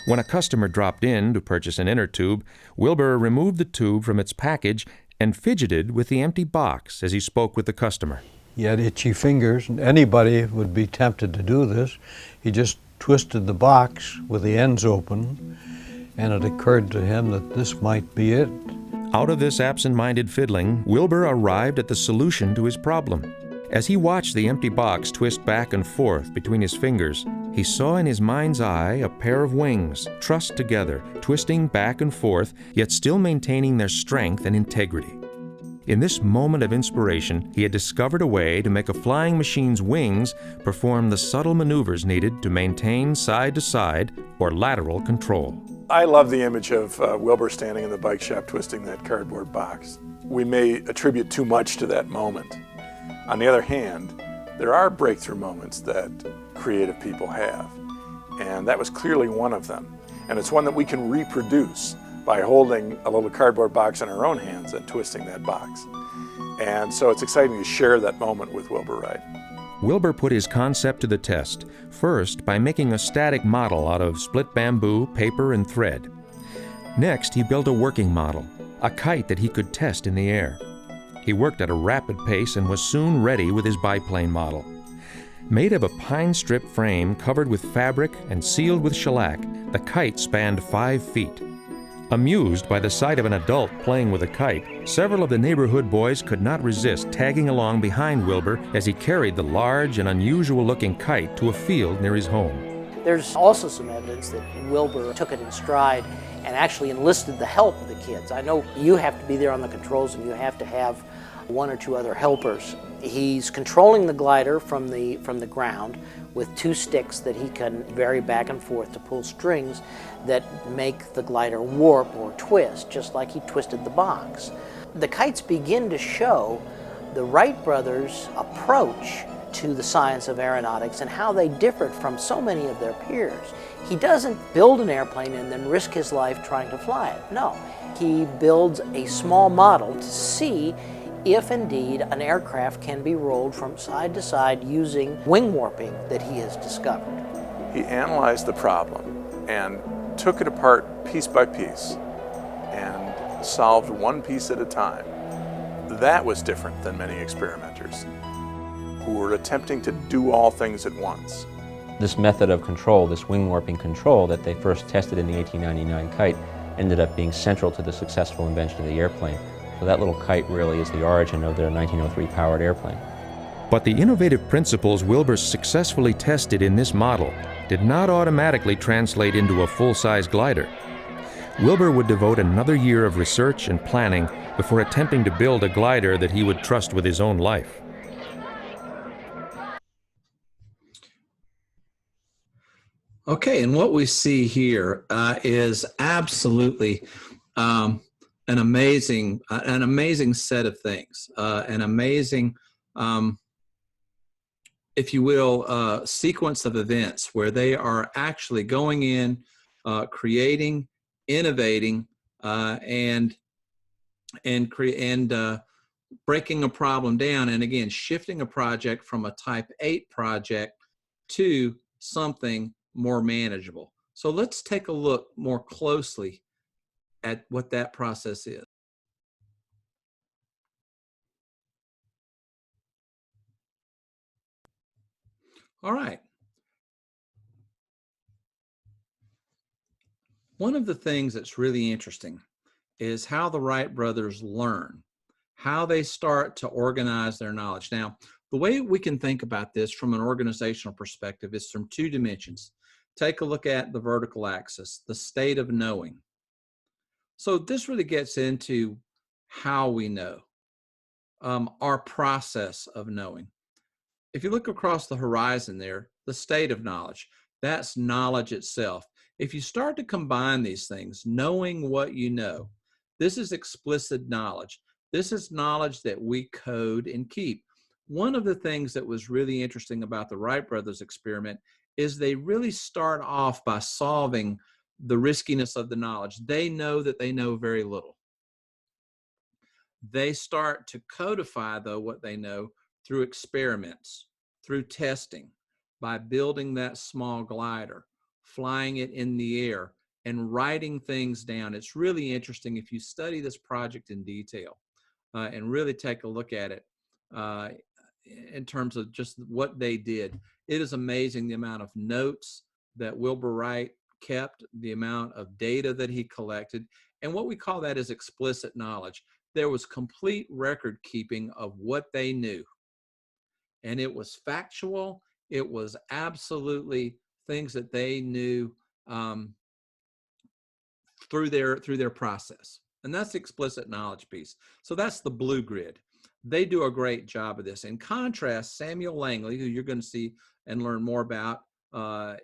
When a customer dropped in to purchase an inner tube, Wilbur removed the tube from its package and fidgeted with the empty box as he spoke with the customer. He had itchy fingers, and anybody would be tempted to do this. He just twisted the box with the ends open, and it occurred to him that this might be it. Out of this absent-minded fiddling, Wilbur arrived at the solution to his problem. As he watched the empty box twist back and forth between his fingers, he saw in his mind's eye a pair of wings, trussed together, twisting back and forth, yet still maintaining their strength and integrity. In this moment of inspiration, he had discovered a way to make a flying machine's wings perform the subtle maneuvers needed to maintain side-to-side or lateral control. I love the image of Wilbur standing in the bike shop twisting that cardboard box. We may attribute too much to that moment. On the other hand, there are breakthrough moments that creative people have, and that was clearly one of them. And it's one that we can reproduce by holding a little cardboard box in our own hands and twisting that box. And so it's exciting to share that moment with Wilbur Wright. Wilbur put his concept to the test, first by making a static model out of split bamboo, paper, and thread. Next, he built a working model, a kite that he could test in the air. He worked at a rapid pace and was soon ready with his biplane model. Made of a pine strip frame covered with fabric and sealed with shellac, the kite spanned 5 feet. Amused by the sight of an adult playing with a kite, several of the neighborhood boys could not resist tagging along behind Wilbur as he carried the large and unusual-looking kite to a field near his home. There's also some evidence that Wilbur took it in stride and actually enlisted the help of the kids. I know you have to be there on the controls and you have to have 1 or 2 other helpers. He's controlling the glider from the ground with 2 sticks that he can vary back and forth to pull strings that make the glider warp or twist, just like he twisted the box. The kites begin to show the Wright brothers' approach to the science of aeronautics and how they differed from so many of their peers. He doesn't build an airplane and then risk his life trying to fly it. No, he builds a small model to see if indeed an aircraft can be rolled from side to side using wing warping that he has discovered. He analyzed the problem and took it apart piece by piece and solved 1 piece at a time. That was different than many experimenters who were attempting to do all things at once. This method of control, this wing warping control that they first tested in the 1899 kite, ended up being central to the successful invention of the airplane. So that little kite really is the origin of their 1903 powered airplane. But the innovative principles Wilbur successfully tested in this model did not automatically translate into a full-size glider. Wilbur would devote another year of research and planning before attempting to build a glider that he would trust with his own life. Okay, and what we see here is absolutely an amazing set of things, an amazing, if you will, sequence of events where they are actually going in, creating, innovating, and breaking a problem down, and again shifting a project from a Type 8 project to something more manageable. So let's take a look more closely at what that process is. All right. One of the things that's really interesting is how the Wright brothers learn, how they start to organize their knowledge. Now, the way we can think about this from an organizational perspective is from 2 dimensions. Take a look at the vertical axis, the state of knowing. So this really gets into how we know, our process of knowing. If you look across the horizon there, the state of knowledge, that's knowledge itself. If you start to combine these things, knowing what you know, this is explicit knowledge. This is knowledge that we code and keep. One of the things that was really interesting about the Wright brothers experiment is they really start off by solving the riskiness of the knowledge. They know that they know very little. They start to codify, though, what they know through experiments, through testing, by building that small glider, flying it in the air, and writing things down. It's really interesting if you study this project in detail and really take a look at it in terms of just what they did. It is amazing the amount of notes that Wilbur Wright kept, the amount of data that he collected, and what we call that is explicit knowledge. There was complete record keeping of what they knew, and it was factual. It was absolutely things that they knew through their process, and that's the explicit knowledge piece. So that's the blue grid. They do a great job of this. In contrast, Samuel Langley, who you're going to see and learn more about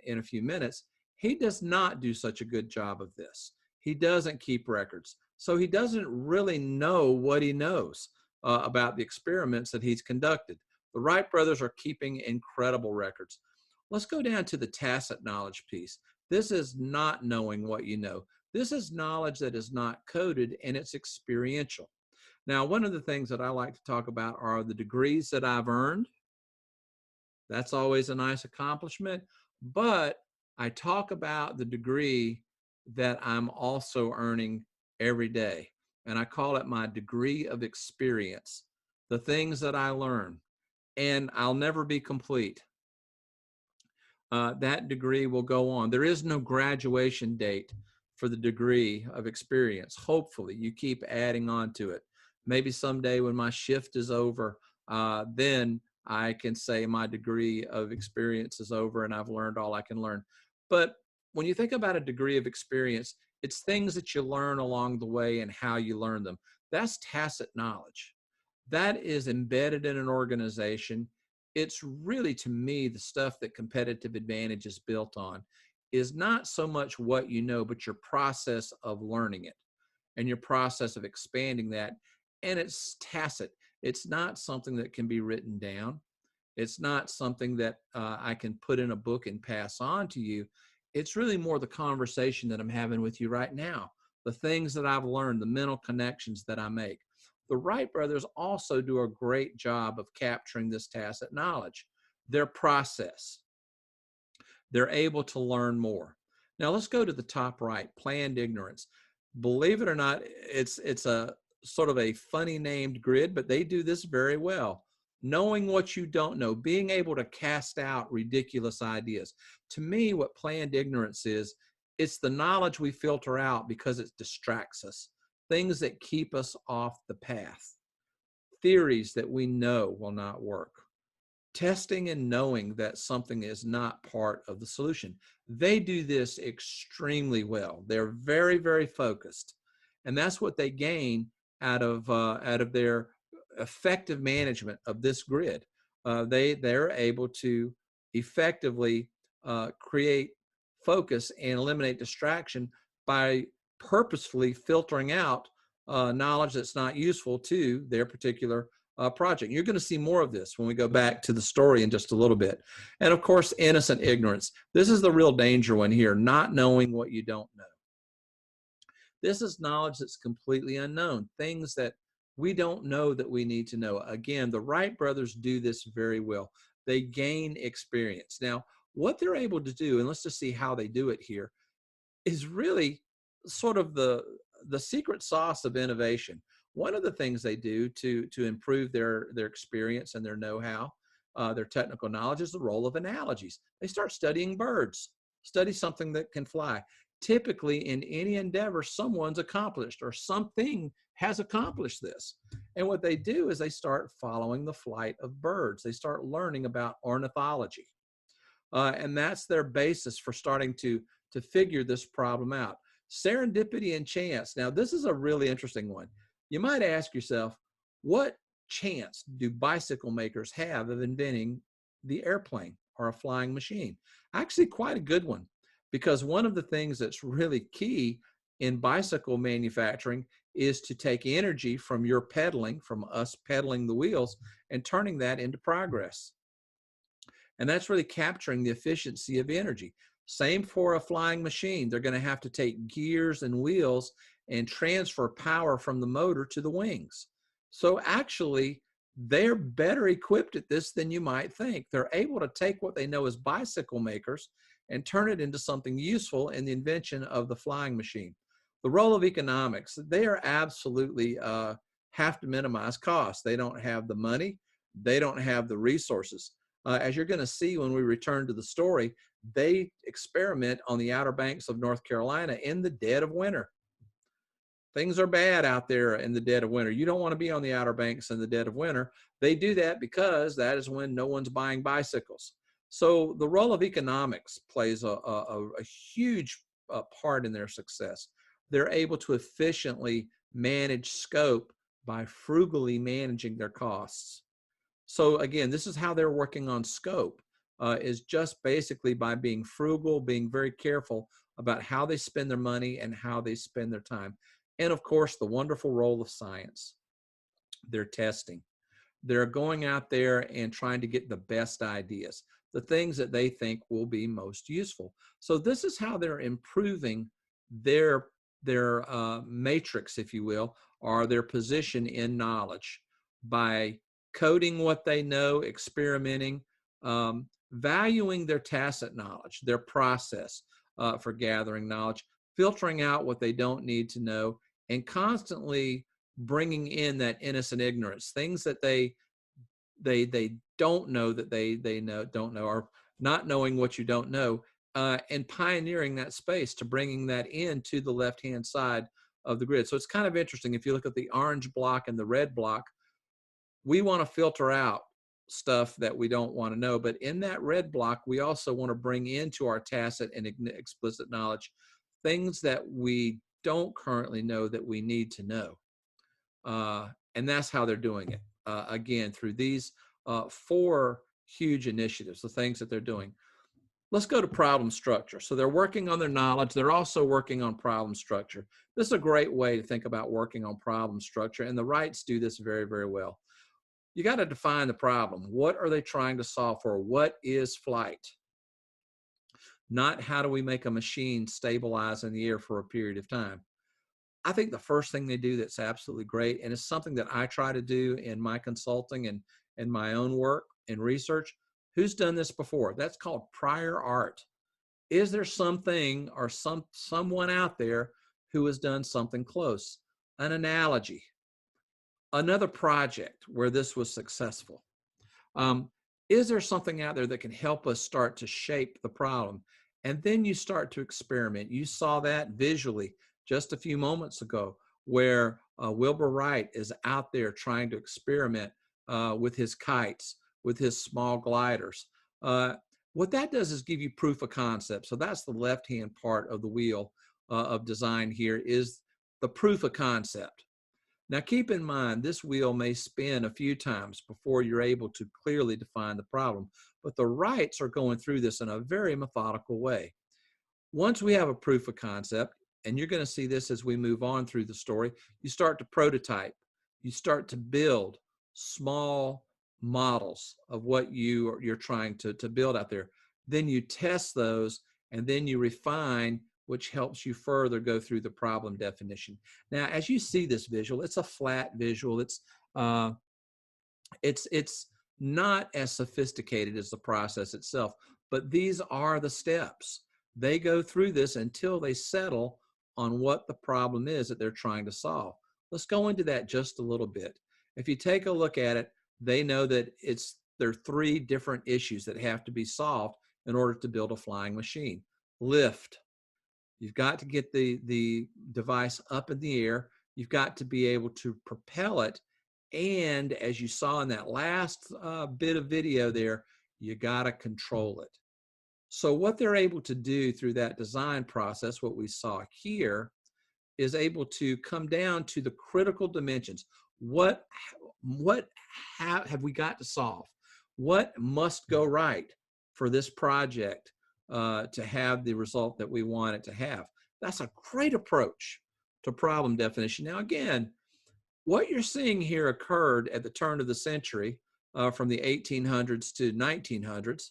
in a few minutes, he does not do such a good job of this. He doesn't keep records. So he doesn't really know what he knows about the experiments that he's conducted. The Wright brothers are keeping incredible records. Let's go down to the tacit knowledge piece. This is not knowing what you know. This is knowledge that is not coded, and it's experiential. Now, one of the things that I like to talk about are the degrees that I've earned. That's always a nice accomplishment, but I talk about the degree that I'm also earning every day, and I call it my degree of experience the things that I learn, and I'll never be complete. That degree will go on. There is no graduation date for the degree of experience. Hopefully, you keep adding on to it. Maybe someday when my shift is over, then I can say my degree of experience is over and I've learned all I can learn. But when you think about a degree of experience, it's things that you learn along the way and how you learn them. That's tacit knowledge. That is embedded in an organization. It's really, to me, the stuff that competitive advantage is built on is not so much what you know, but your process of learning it and your process of expanding that. And it's tacit. It's not something that can be written down. It's not something that I can put in a book and pass on to you. It's really more the conversation that I'm having with you right now, the things that I've learned, the mental connections that I make. The Wright brothers also do a great job of capturing this tacit knowledge, their process. They're able to learn more. Now let's go to the top right, planned ignorance. Believe it or not, it's a sort of a funny named grid, but they do this very well. Knowing what you don't know, being able to cast out ridiculous ideas. To me, what planned ignorance is, it's the knowledge we filter out because it distracts us. Things that keep us off the path. Theories that we know will not work. Testing and knowing that something is not part of the solution. They do this extremely well. They're very, very focused. And that's what they gain out of their effective management of this grid. They're able to effectively create focus and eliminate distraction by purposefully filtering out knowledge that's not useful to their particular project. You're going to see more of this when we go back to the story in just a little bit. And of course, innocent ignorance. This is the real danger one here, not knowing what you don't know. This is knowledge that's completely unknown, things that we don't know that we need to know. Again, the Wright brothers do this very well. They gain experience. Now, what they're able to do, and let's just see how they do it here, is really sort of the secret sauce of innovation. One of the things they do to improve their experience and their know-how, their technical knowledge, is the role of analogies. They start studying birds, study something that can fly. Typically, in any endeavor, someone's accomplished or something has accomplished this. And what they do is they start following the flight of birds. They start learning about ornithology. And that's their basis for starting to figure this problem out. Serendipity and chance. Now, this is a really interesting one. You might ask yourself, what chance do bicycle makers have of inventing the airplane or a flying machine? Actually, quite a good one, because one of the things that's really key in bicycle manufacturing is to take energy from your pedaling, from us pedaling the wheels, and turning that into progress. And that's really capturing the efficiency of energy. Same for a flying machine. They're going to have to take gears and wheels and transfer power from the motor to the wings. So actually, they're better equipped at this than you might think. They're able to take what they know as bicycle makers and turn it into something useful in the invention of the flying machine. The role of economics, they are absolutely have to minimize costs. They don't have the money. They don't have the resources. As you're going to see when we return to the story, they experiment on the Outer Banks of North Carolina in the dead of winter. Things are bad out there in the dead of winter. You don't want to be on the Outer Banks in the dead of winter. They do that because that is when no one's buying bicycles. So the role of economics plays a huge part in their success. They're able to efficiently manage scope by frugally managing their costs. So again, this is how they're working on scope, is just basically by being frugal, being very careful about how they spend their money and how they spend their time. And of course, the wonderful role of science. They're testing. They're going out there and trying to get the best ideas, the things that they think will be most useful. So this is how they're improving their matrix, if you will, or their position in knowledge, by coding what they know, experimenting, valuing their tacit knowledge, their process for gathering knowledge, filtering out what they don't need to know, and constantly bringing in that innocent ignorance, things that they don't know that they don't know, or not knowing what you don't know, and pioneering that space to bringing that into the left-hand side of the grid. So it's kind of interesting. If you look at the orange block and the red block, we want to filter out stuff that we don't want to know. But in that red block, we also want to bring into our tacit and explicit knowledge things that we don't currently know that we need to know. And that's how they're doing it. Again, through these 4 huge initiatives, the things that they're doing. Let's go to problem structure. So they're working on their knowledge. They're also working on problem structure. This is a great way to think about working on problem structure, and the Wrights do this very, very well. You got to define the problem. What are they trying to solve for? What is flight? Not how do we make a machine stabilize in the air for a period of time. I think the first thing they do that's absolutely great, and it's something that I try to do in my consulting and my own work and research. Who's done this before? That's called prior art. Is there something or someone out there who has done something close? An analogy, another project where this was successful. Is there something out there that can help us start to shape the problem? And then you start to experiment. You saw that visually just a few moments ago, where Wilbur Wright is out there trying to experiment with his kites, with his small gliders. What that does is give you proof of concept. So that's the left-hand part of the wheel of design here, is the proof of concept. Now keep in mind, this wheel may spin a few times before you're able to clearly define the problem, but the Wrights are going through this in a very methodical way. Once we have a proof of concept, and you're going to see this as we move on through the story, you start to prototype. You start to build small models of what you're trying to build out there. Then you test those, and then you refine, which helps you further go through the problem definition. Now, as you see this visual, it's a flat visual. It's not as sophisticated as the process itself, but these are the steps. They go through this until they settle on what the problem is that they're trying to solve. Let's go into that just a little bit. If you take a look at it, they know that there are 3 different issues that have to be solved in order to build a flying machine. Lift. You've got to get the device up in the air. You've got to be able to propel it. And as you saw in that last bit of video there, you got to control it. So what they're able to do through that design process, what we saw here, is able to come down to the critical dimensions. What have we got to solve? What must go right for this project to have the result that we want it to have? That's a great approach to problem definition. Now, again, what you're seeing here occurred at the turn of the century, from the 1800s to 1900s.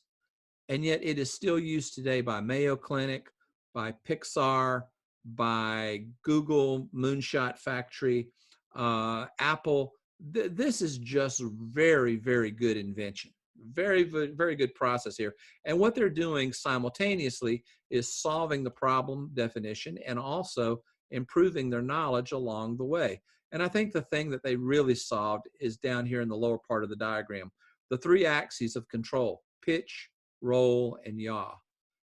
And yet it is still used today by Mayo Clinic, by Pixar, by Google, Moonshot Factory, Apple. This is just very, very good invention. Very, very good process here. And what they're doing simultaneously is solving the problem definition and also improving their knowledge along the way. And I think the thing that they really solved is down here in the lower part of the diagram, the 3 axes of control: pitch, roll, and yaw.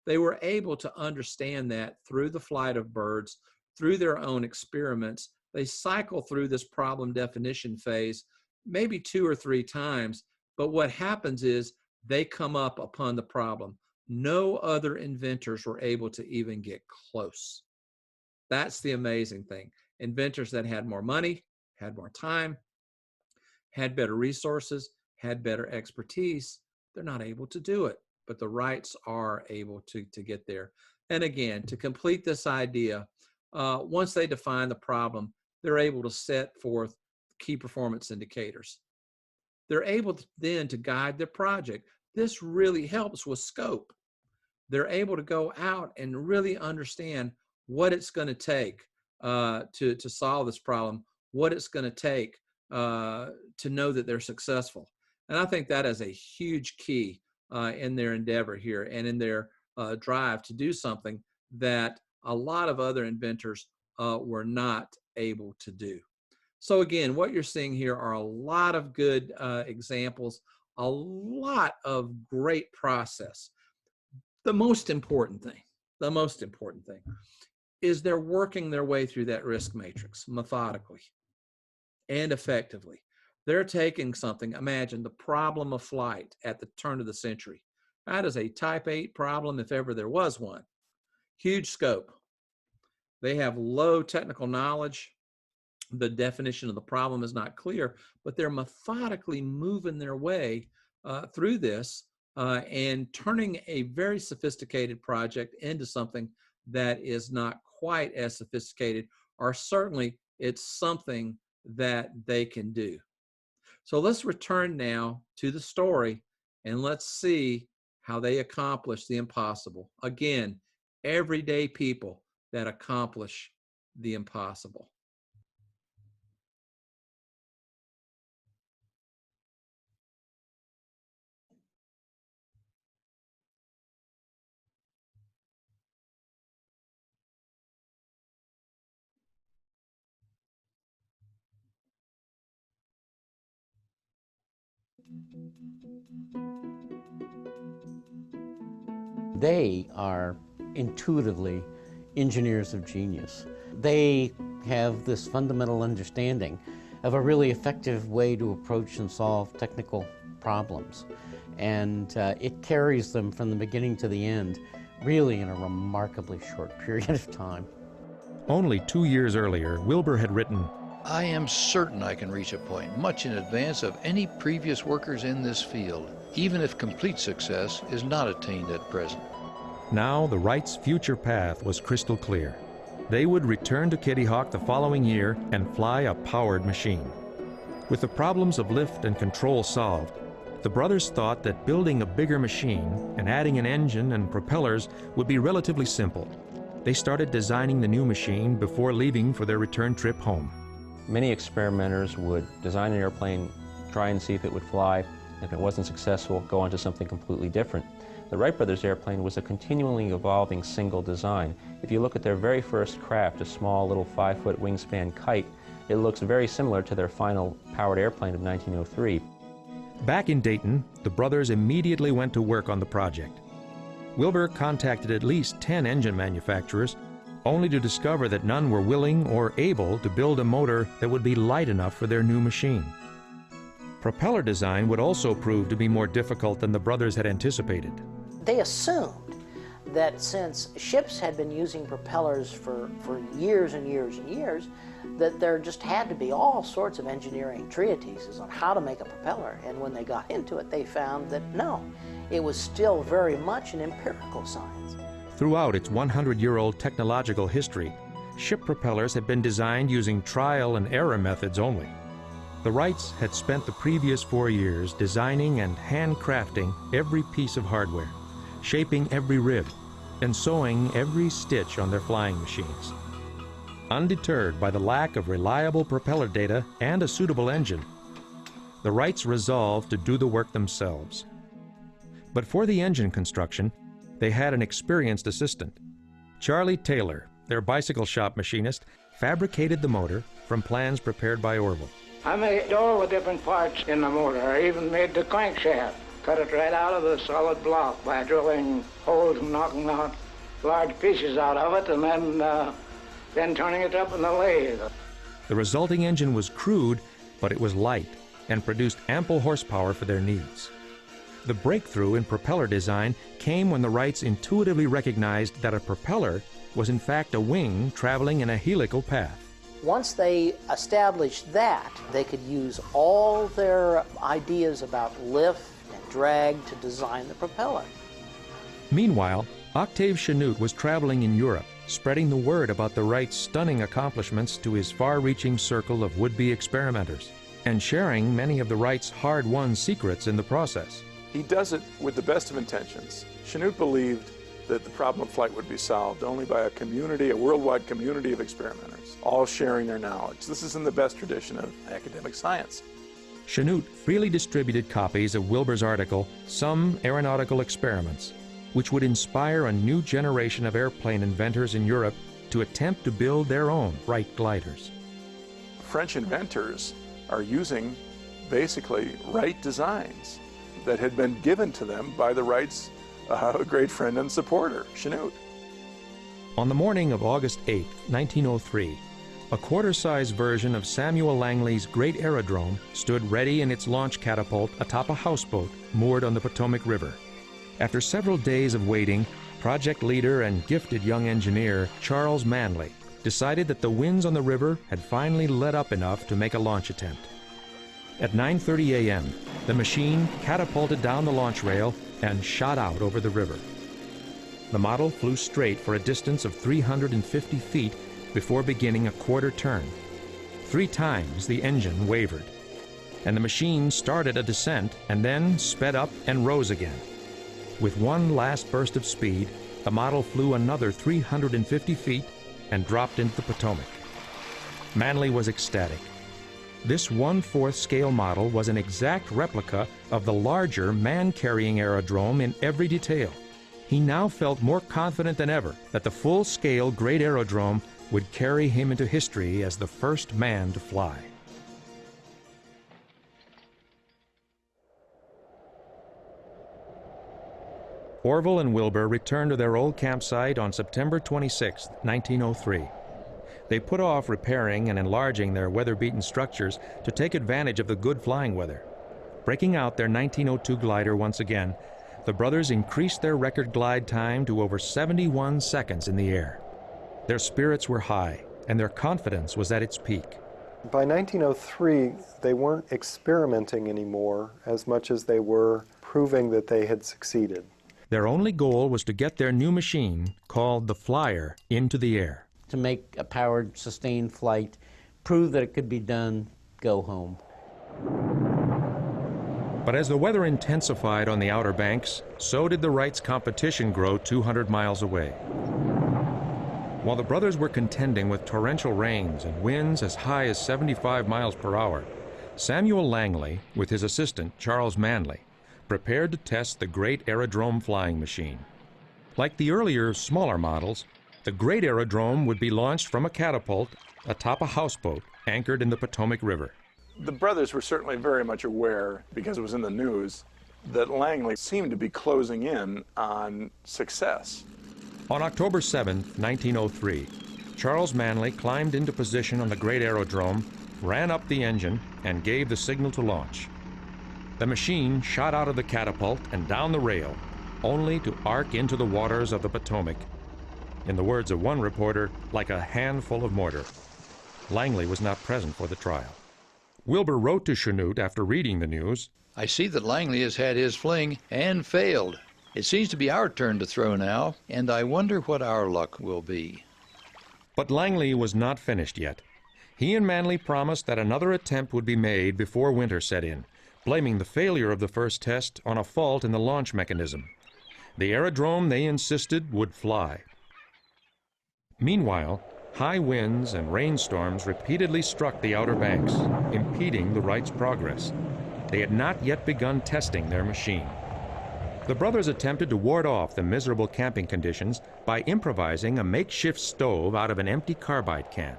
They were able to understand that through the flight of birds, through their own experiments. They cycle through this problem definition phase maybe 2 or 3 times, but what happens is they come up upon the problem. No other inventors were able to even get close. That's the amazing thing. Inventors that had more money, had more time, had better resources, had better expertise, they're not able to do it. But the Wrights are able to get there. And again, to complete this idea, once they define the problem, they're able to set forth key performance indicators. They're able to, then to guide their project. This really helps with scope. They're able to go out and really understand what it's going to take to solve this problem, what it's going to take to know that they're successful. And I think that is a huge key in their endeavor here and in their drive to do something that a lot of other inventors were not able to do. So again, what you're seeing here are a lot of good examples, a lot of great process. The most important thing is they're working their way through that risk matrix methodically and effectively. They're taking something, imagine the problem of flight at the turn of the century. That is a type 8 problem if ever there was one. Huge scope. They have low technical knowledge. The definition of the problem is not clear, but they're methodically moving their way through this and turning a very sophisticated project into something that is not quite as sophisticated, or certainly it's something that they can do. So let's return now to the story and let's see how they accomplish the impossible. Again, everyday people that accomplish the impossible. They are intuitively engineers of genius. They have this fundamental understanding of a really effective way to approach and solve technical problems. And it carries them from the beginning to the end, really in a remarkably short period of time. Only 2 years earlier, Wilbur had written, I am certain I can reach a point much in advance of any previous workers in this field, even if complete success is not attained at present. Now the Wrights' future path was crystal clear. They would return to Kitty Hawk the following year and fly a powered machine. With the problems of lift and control solved, the brothers thought that building a bigger machine and adding an engine and propellers would be relatively simple. They started designing the new machine before leaving for their return trip home. Many experimenters would design an airplane, try and see if it would fly. If it wasn't successful, go on to something completely different. The Wright Brothers airplane was a continually evolving single design. If you look at their very first craft, a small little 5-foot wingspan kite, it looks very similar to their final powered airplane of 1903. Back in Dayton, the brothers immediately went to work on the project. Wilbur contacted at least 10 engine manufacturers, only to discover that none were willing or able to build a motor that would be light enough for their new machine. Propeller design would also prove to be more difficult than the brothers had anticipated. They assumed that since ships had been using propellers for years and years and years, that there just had to be all sorts of engineering treatises on how to make a propeller. And when they got into it, they found that no, it was still very much an empirical science. Throughout its 100-year-old technological history, ship propellers had been designed using trial and error methods only. The Wrights had spent the previous 4 years designing and handcrafting every piece of hardware, shaping every rib, and sewing every stitch on their flying machines. Undeterred by the lack of reliable propeller data and a suitable engine, the Wrights resolved to do the work themselves. But for the engine construction, they had an experienced assistant. Charlie Taylor, their bicycle shop machinist, fabricated the motor from plans prepared by Orville. I made all the different parts in the motor. I even made the crankshaft. Cut it right out of the solid block by drilling holes and knocking out large pieces out of it, and then turning it up in the lathe. The resulting engine was crude, but it was light and produced ample horsepower for their needs. The breakthrough in propeller design came when the Wrights intuitively recognized that a propeller was in fact a wing traveling in a helical path. Once they established that, they could use all their ideas about lift and drag to design the propeller. Meanwhile, Octave Chanute was traveling in Europe, spreading the word about the Wrights' stunning accomplishments to his far-reaching circle of would-be experimenters, and sharing many of the Wrights' hard-won secrets in the process. He does it with the best of intentions. Chanute believed that the problem of flight would be solved only by a community, a worldwide community of experimenters, all sharing their knowledge. This is in the best tradition of academic science. Chanute freely distributed copies of Wilbur's article, Some Aeronautical Experiments, which would inspire a new generation of airplane inventors in Europe to attempt to build their own Wright gliders. French inventors are using basically Wright designs that had been given to them by the Wrights' great friend and supporter, Chanute. On the morning of August 8, 1903, a quarter-size version of Samuel Langley's great aerodrome stood ready in its launch catapult atop a houseboat moored on the Potomac River. After several days of waiting, project leader and gifted young engineer Charles Manley decided that the winds on the river had finally let up enough to make a launch attempt. At 9:30 a.m., the machine catapulted down the launch rail and shot out over the river. The model flew straight for a distance of 350 feet before beginning a quarter turn. 3 times the engine wavered, and the machine started a descent and then sped up and rose again. With one last burst of speed, the model flew another 350 feet and dropped into the Potomac. Manley was ecstatic. This 1/4 scale model was an exact replica of the larger man-carrying aerodrome in every detail. He now felt more confident than ever that the full-scale great aerodrome would carry him into history as the first man to fly. Orville and Wilbur returned to their old campsite on September 26, 1903. They put off repairing and enlarging their weather-beaten structures to take advantage of the good flying weather. Breaking out their 1902 glider once again, the brothers increased their record glide time to over 71 seconds in the air. Their spirits were high, and their confidence was at its peak. By 1903, they weren't experimenting anymore as much as they were proving that they had succeeded. Their only goal was to get their new machine, called the Flyer, into the air. To make a powered, sustained flight, prove that it could be done, go home. But as the weather intensified on the Outer Banks, so did the Wrights' competition grow 200 miles away. While the brothers were contending with torrential rains and winds as high as 75 miles per hour, Samuel Langley, with his assistant Charles Manley, prepared to test the great aerodrome flying machine. Like the earlier, smaller models, the great aerodrome would be launched from a catapult atop a houseboat anchored in the Potomac River. The brothers were certainly very much aware, because it was in the news, that Langley seemed to be closing in on success. On October 7, 1903, Charles Manley climbed into position on the great aerodrome, ran up the engine, and gave the signal to launch. The machine shot out of the catapult and down the rail, only to arc into the waters of the Potomac. In the words of one reporter, like a handful of mortar. Langley was not present for the trial. Wilbur wrote to Chanute after reading the news, "I see that Langley has had his fling and failed. It seems to be our turn to throw now, and I wonder what our luck will be." But Langley was not finished yet. He and Manley promised that another attempt would be made before winter set in, blaming the failure of the first test on a fault in the launch mechanism. The aerodrome, they insisted, would fly. Meanwhile, high winds and rainstorms repeatedly struck the Outer Banks, impeding the Wrights' progress. They had not yet begun testing their machine. The brothers attempted to ward off the miserable camping conditions by improvising a makeshift stove out of an empty carbide can.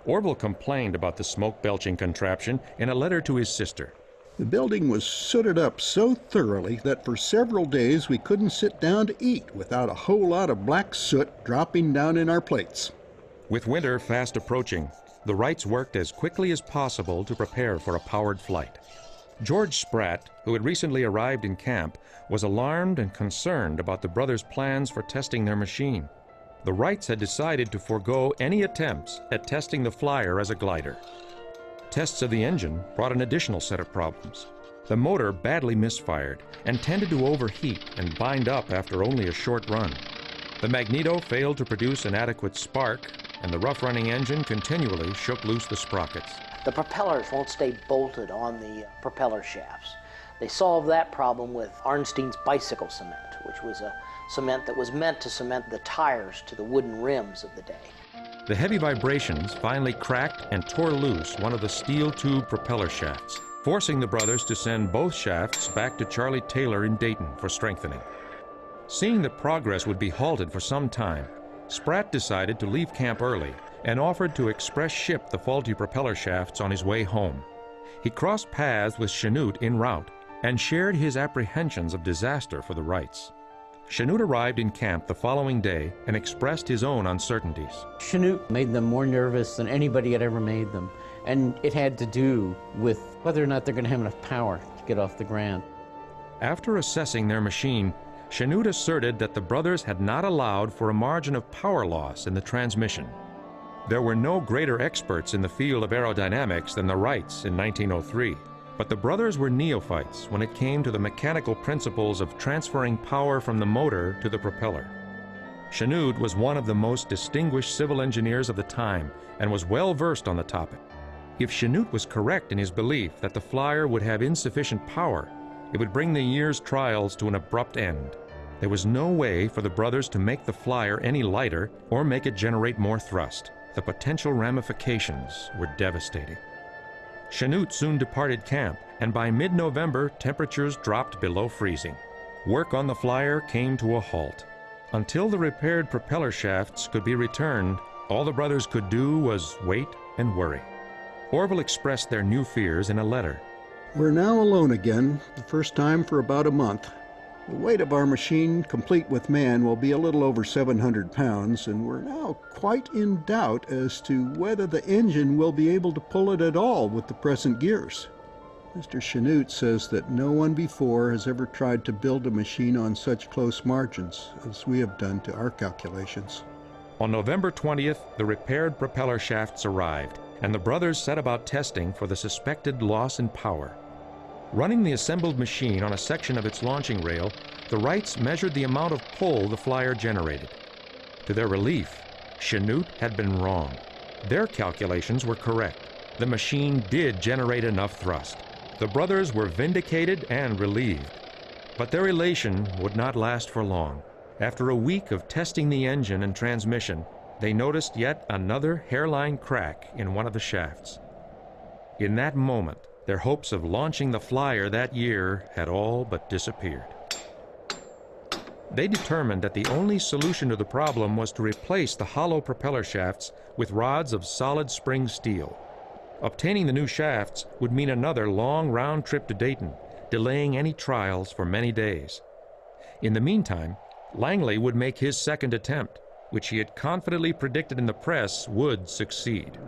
Orville complained about the smoke-belching contraption in a letter to his sister. The building was sooted up so thoroughly that for several days we couldn't sit down to eat without a whole lot of black soot dropping down in our plates. With winter fast approaching, the Wrights worked as quickly as possible to prepare for a powered flight. George Spratt, who had recently arrived in camp, was alarmed and concerned about the brothers' plans for testing their machine. The Wrights had decided to forego any attempts at testing the Flyer as a glider. Tests of the engine brought an additional set of problems. The motor badly misfired and tended to overheat and bind up after only a short run. The magneto failed to produce an adequate spark, and the rough-running engine continually shook loose the sprockets. The propellers won't stay bolted on the propeller shafts. They solved that problem with Arnstein's bicycle cement, which was a cement that was meant to cement the tires to the wooden rims of the day. The heavy vibrations finally cracked and tore loose one of the steel tube propeller shafts, forcing the brothers to send both shafts back to Charlie Taylor in Dayton for strengthening. Seeing that progress would be halted for some time, Spratt decided to leave camp early and offered to express ship the faulty propeller shafts on his way home. He crossed paths with Chanute en route and shared his apprehensions of disaster for the Wrights. Chanute arrived in camp the following day and expressed his own uncertainties. Chanute made them more nervous than anybody had ever made them, and it had to do with whether or not they're going to have enough power to get off the ground. After assessing their machine, Chanute asserted that the brothers had not allowed for a margin of power loss in the transmission. There were no greater experts in the field of aerodynamics than the Wrights in 1903, but the brothers were neophytes when it came to the mechanical principles of transferring power from the motor to the propeller. Chanute was one of the most distinguished civil engineers of the time and was well versed on the topic. If Chanute was correct in his belief that the flyer would have insufficient power, it would bring the year's trials to an abrupt end. There was no way for the brothers to make the flyer any lighter or make it generate more thrust. The potential ramifications were devastating. Chanute soon departed camp, and by mid-November, temperatures dropped below freezing. Work on the flyer came to a halt. Until the repaired propeller shafts could be returned, all the brothers could do was wait and worry. Orville expressed their new fears in a letter. We're now alone again, the first time for about a month. The weight of our machine, complete with man, will be a little over 700 pounds, and we're now quite in doubt as to whether the engine will be able to pull it at all with the present gears. Mr. Chanute says that no one before has ever tried to build a machine on such close margins as we have done to our calculations. On November 20th, the repaired propeller shafts arrived, and the brothers set about testing for the suspected loss in power. Running the assembled machine on a section of its launching rail, the Wrights measured the amount of pull the flyer generated. To their relief, Chanute had been wrong. Their calculations were correct. The machine did generate enough thrust. The brothers were vindicated and relieved. But their elation would not last for long. After a week of testing the engine and transmission, they noticed yet another hairline crack in one of the shafts. In that moment, their hopes of launching the flyer that year had all but disappeared. They determined that the only solution to the problem was to replace the hollow propeller shafts with rods of solid spring steel. Obtaining the new shafts would mean another long round trip to Dayton, delaying any trials for many days. In the meantime, Langley would make his second attempt, which he had confidently predicted in the press would succeed.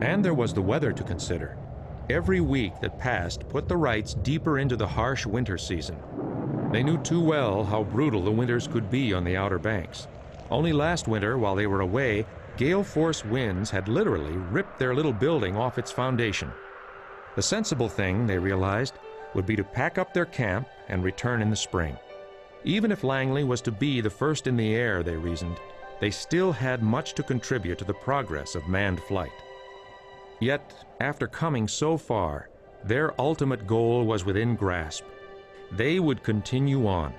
And there was the weather to consider. Every week that passed put the Wrights deeper into the harsh winter season. They knew too well how brutal the winters could be on the Outer Banks. Only last winter, while they were away, gale-force winds had literally ripped their little building off its foundation. The sensible thing, they realized, would be to pack up their camp and return in the spring. Even if Langley was to be the first in the air, they reasoned, they still had much to contribute to the progress of manned flight. Yet, after coming so far, their ultimate goal was within grasp. They would continue on.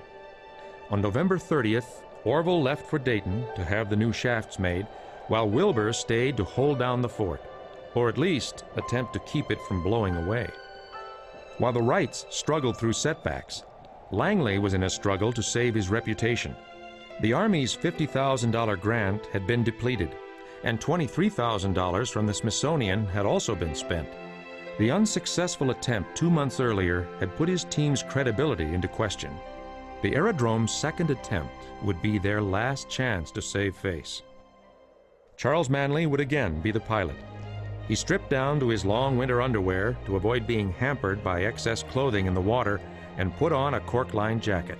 On November 30th, Orville left for Dayton to have the new shafts made, while Wilbur stayed to hold down the fort, or at least attempt to keep it from blowing away. While the Wrights struggled through setbacks, Langley was in a struggle to save his reputation. The Army's $50,000 grant had been depleted, and $23,000 from the Smithsonian had also been spent. The unsuccessful attempt 2 months earlier had put his team's credibility into question. The aerodrome's second attempt would be their last chance to save face. Charles Manley would again be the pilot. He stripped down to his long winter underwear to avoid being hampered by excess clothing in the water and put on a cork-lined jacket.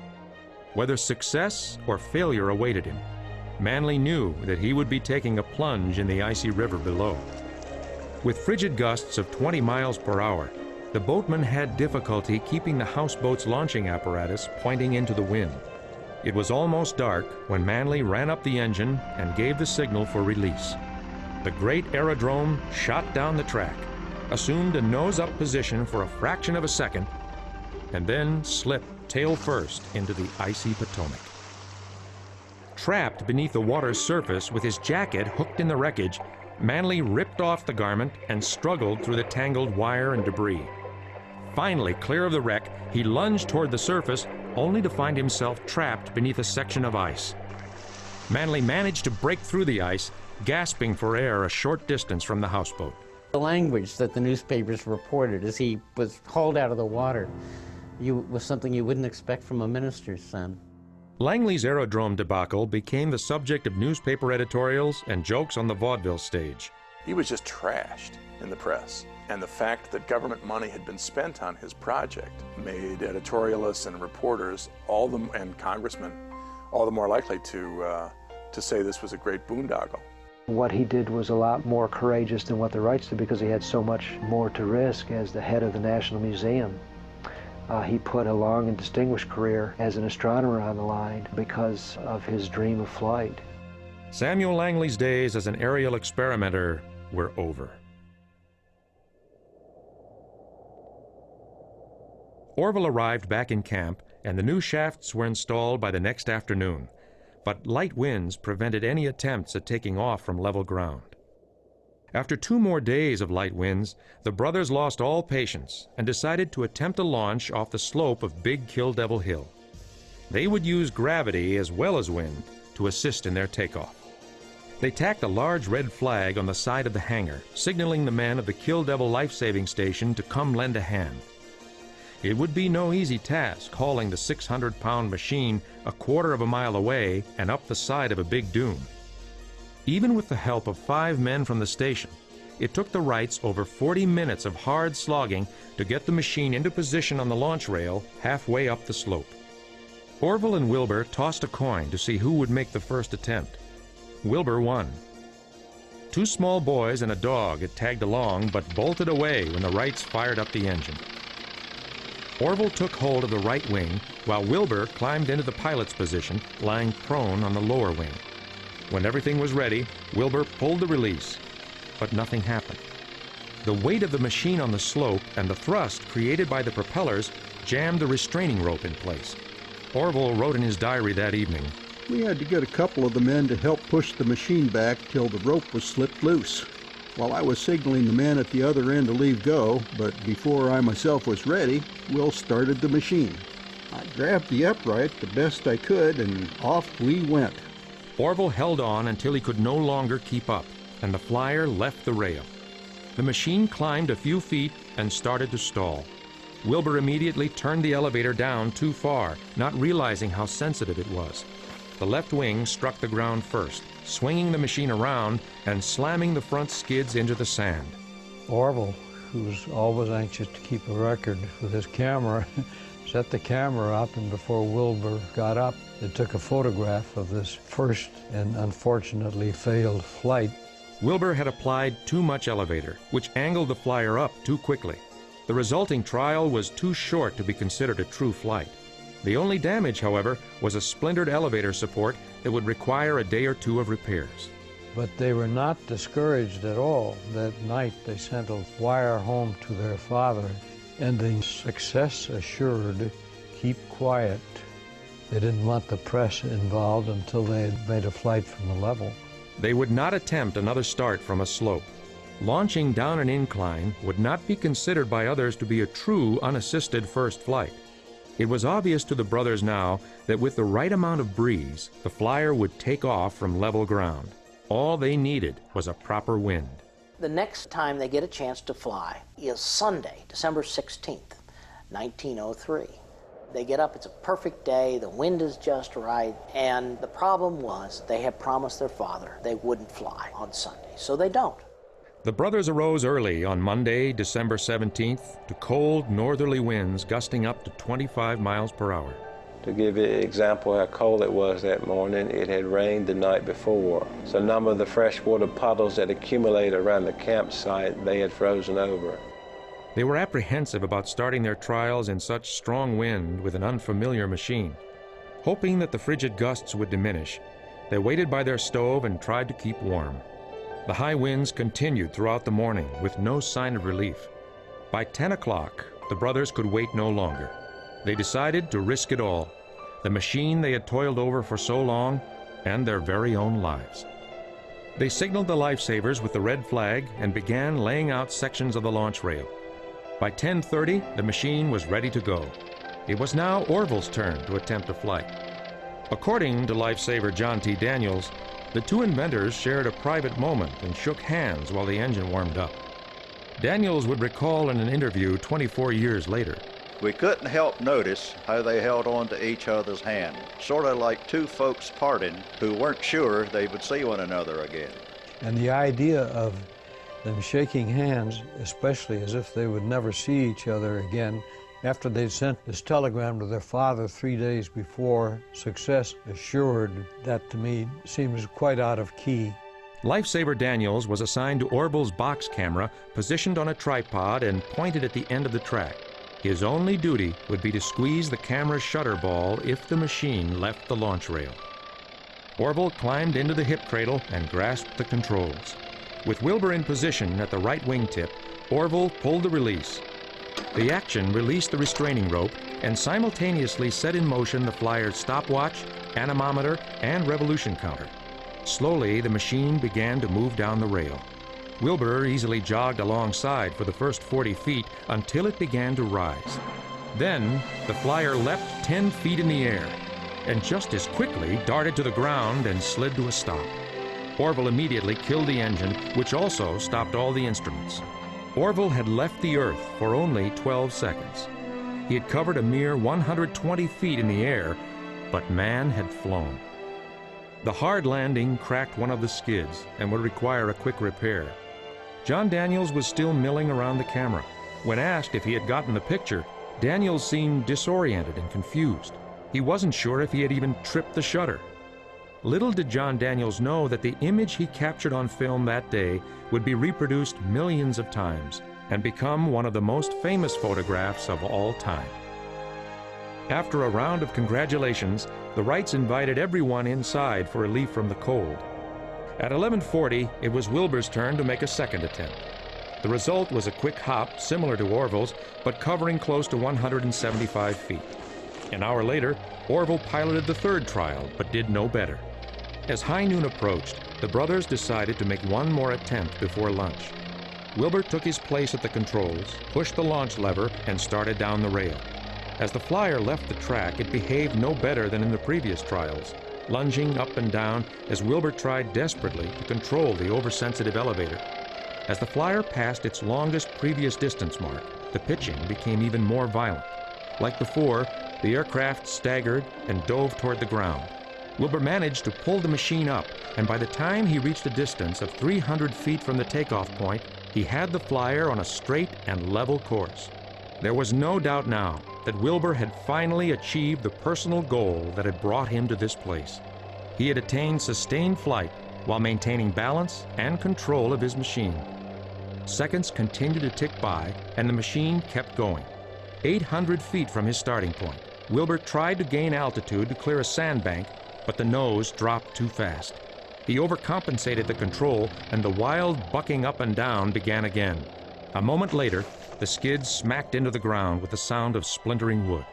Whether success or failure awaited him, Manley knew that he would be taking a plunge in the icy river below. With frigid gusts of 20 miles per hour, the boatman had difficulty keeping the houseboat's launching apparatus pointing into the wind. It was almost dark when Manley ran up the engine and gave the signal for release. The great aerodrome shot down the track, assumed a nose-up position for a fraction of a second, and then slipped tail first into the icy Potomac. Trapped beneath the water's surface with his jacket hooked in the wreckage, Manley ripped off the garment and struggled through the tangled wire and debris. Finally clear of the wreck, he lunged toward the surface, only to find himself trapped beneath a section of ice. Manley managed to break through the ice gasping for air a short distance from the houseboat. The language that the newspapers reported as he was hauled out of the water was something you wouldn't expect from a minister's son. Langley's aerodrome debacle became the subject of newspaper editorials and jokes on the vaudeville stage. He was just trashed in the press. And the fact that government money had been spent on his project made editorialists and reporters, and congressmen, all the more likely to say this was a great boondoggle. What he did was a lot more courageous than what the Wrights did because he had so much more to risk as the head of the National Museum. He put a long and distinguished career as an astronomer on the line because of his dream of flight. Samuel Langley's days as an aerial experimenter were over. Orville arrived back in camp, and the new shafts were installed by the next afternoon, but light winds prevented any attempts at taking off from level ground. After 2 more days of light winds, the brothers lost all patience and decided to attempt a launch off the slope of Big Kill Devil Hill. They would use gravity as well as wind to assist in their takeoff. They tacked a large red flag on the side of the hangar, signaling the men of the Kill Devil life-saving station to come lend a hand. It would be no easy task hauling the 600-pound machine a quarter of a mile away and up the side of a big dune. Even with the help of 5 men from the station, it took the Wrights over 40 minutes of hard slogging to get the machine into position on the launch rail halfway up the slope. Orville and Wilbur tossed a coin to see who would make the first attempt. Wilbur won. 2 small boys and a dog had tagged along but bolted away when the Wrights fired up the engine. Orville took hold of the right wing, while Wilbur climbed into the pilot's position, lying prone on the lower wing. When everything was ready, Wilbur pulled the release, but nothing happened. The weight of the machine on the slope and the thrust created by the propellers jammed the restraining rope in place. Orville wrote in his diary that evening, "We had to get a couple of the men to help push the machine back till the rope was slipped loose. While I was signaling the men at the other end to leave go, but before I myself was ready, Will started the machine. I grabbed the upright the best I could, and off we went." Orville held on until he could no longer keep up, and the flyer left the rail. The machine climbed a few feet and started to stall. Wilbur immediately turned the elevator down too far, not realizing how sensitive it was. The left wing struck the ground first, swinging the machine around and slamming the front skids into the sand. Orville, who was always anxious to keep a record with his camera, set the camera up, and before Wilbur got up, they took a photograph of this first and unfortunately failed flight. Wilbur had applied too much elevator, which angled the flyer up too quickly. The resulting trial was too short to be considered a true flight. The only damage, however, was a splintered elevator support that would require a day or 2 of repairs. But they were not discouraged at all. That night they sent a wire home to their father, ending "Success assured, keep quiet." They didn't want the press involved until they had made a flight from the level. They would not attempt another start from a slope. Launching down an incline would not be considered by others to be a true unassisted first flight. It was obvious to the brothers now that with the right amount of breeze, the flyer would take off from level ground. All they needed was a proper wind. The next time they get a chance to fly is Sunday, December 16th, 1903. They get up, it's a perfect day, the wind is just right, and the problem was they had promised their father they wouldn't fly on Sunday, so they don't. The brothers arose early on Monday, December 17th, to cold northerly winds gusting up to 25 miles per hour. To give you an example how cold it was that morning, it had rained the night before. So a number of the freshwater puddles that accumulate around the campsite, they had frozen over. They were apprehensive about starting their trials in such strong wind with an unfamiliar machine. Hoping that the frigid gusts would diminish, they waited by their stove and tried to keep warm. The high winds continued throughout the morning with no sign of relief. By 10 o'clock, the brothers could wait no longer. They decided to risk it all, the machine they had toiled over for so long, and their very own lives. They signaled the lifesavers with the red flag and began laying out sections of the launch rail. By 10:30, the machine was ready to go. It was now Orville's turn to attempt a flight. According to lifesaver John T. Daniels, The two inventors shared a private moment and shook hands while the engine warmed up. Daniels would recall in an interview 24 years later. We couldn't help notice how they held on to each other's hand, sort of like two folks parting who weren't sure they would see one another again. And the idea of them shaking hands, especially as if they would never see each other again, after they'd sent this telegram to their father 3 days before, success assured, that to me seems quite out of key. Lifesaver Daniels was assigned to Orville's box camera, positioned on a tripod and pointed at the end of the track. His only duty would be to squeeze the camera's shutter ball if the machine left the launch rail. Orville climbed into the hip cradle and grasped the controls. With Wilbur in position at the right wingtip, Orville pulled the release. The action released the restraining rope and simultaneously set in motion the flyer's stopwatch, anemometer, and revolution counter. Slowly, the machine began to move down the rail. Wilbur easily jogged alongside for the first 40 feet until it began to rise. Then, the flyer leapt 10 feet in the air and just as quickly darted to the ground and slid to a stop. Orville immediately killed the engine, which also stopped all the instruments. Orville had left the Earth for only 12 seconds. He had covered a mere 120 feet in the air, but man had flown. The hard landing cracked one of the skids and would require a quick repair. John Daniels was still milling around the camera. When asked if he had gotten the picture, Daniels seemed disoriented and confused. He wasn't sure if he had even tripped the shutter. Little did John Daniels know that the image he captured on film that day would be reproduced millions of times and become one of the most famous photographs of all time. After a round of congratulations, the Wrights invited everyone inside for relief from the cold. At 11:40, it was Wilbur's turn to make a second attempt. The result was a quick hop similar to Orville's, but covering close to 175 feet. An hour later, Orville piloted the third trial, but did no better. As high noon approached, the brothers decided to make one more attempt before lunch. Wilbur took his place at the controls, pushed the launch lever, and started down the rail. As the flyer left the track, it behaved no better than in the previous trials, lunging up and down as Wilbur tried desperately to control the oversensitive elevator. As the flyer passed its longest previous distance mark, the pitching became even more violent. Like before, the aircraft staggered and dove toward the ground. Wilbur managed to pull the machine up, and by the time he reached a distance of 300 feet from the takeoff point, he had the flyer on a straight and level course. There was no doubt now that Wilbur had finally achieved the personal goal that had brought him to this place. He had attained sustained flight while maintaining balance and control of his machine. Seconds continued to tick by, and the machine kept going. 800 feet from his starting point, Wilbur tried to gain altitude to clear a sandbank, but the nose dropped too fast. He overcompensated the control, and the wild bucking up and down began again. A moment later, the skids smacked into the ground with the sound of splintering wood.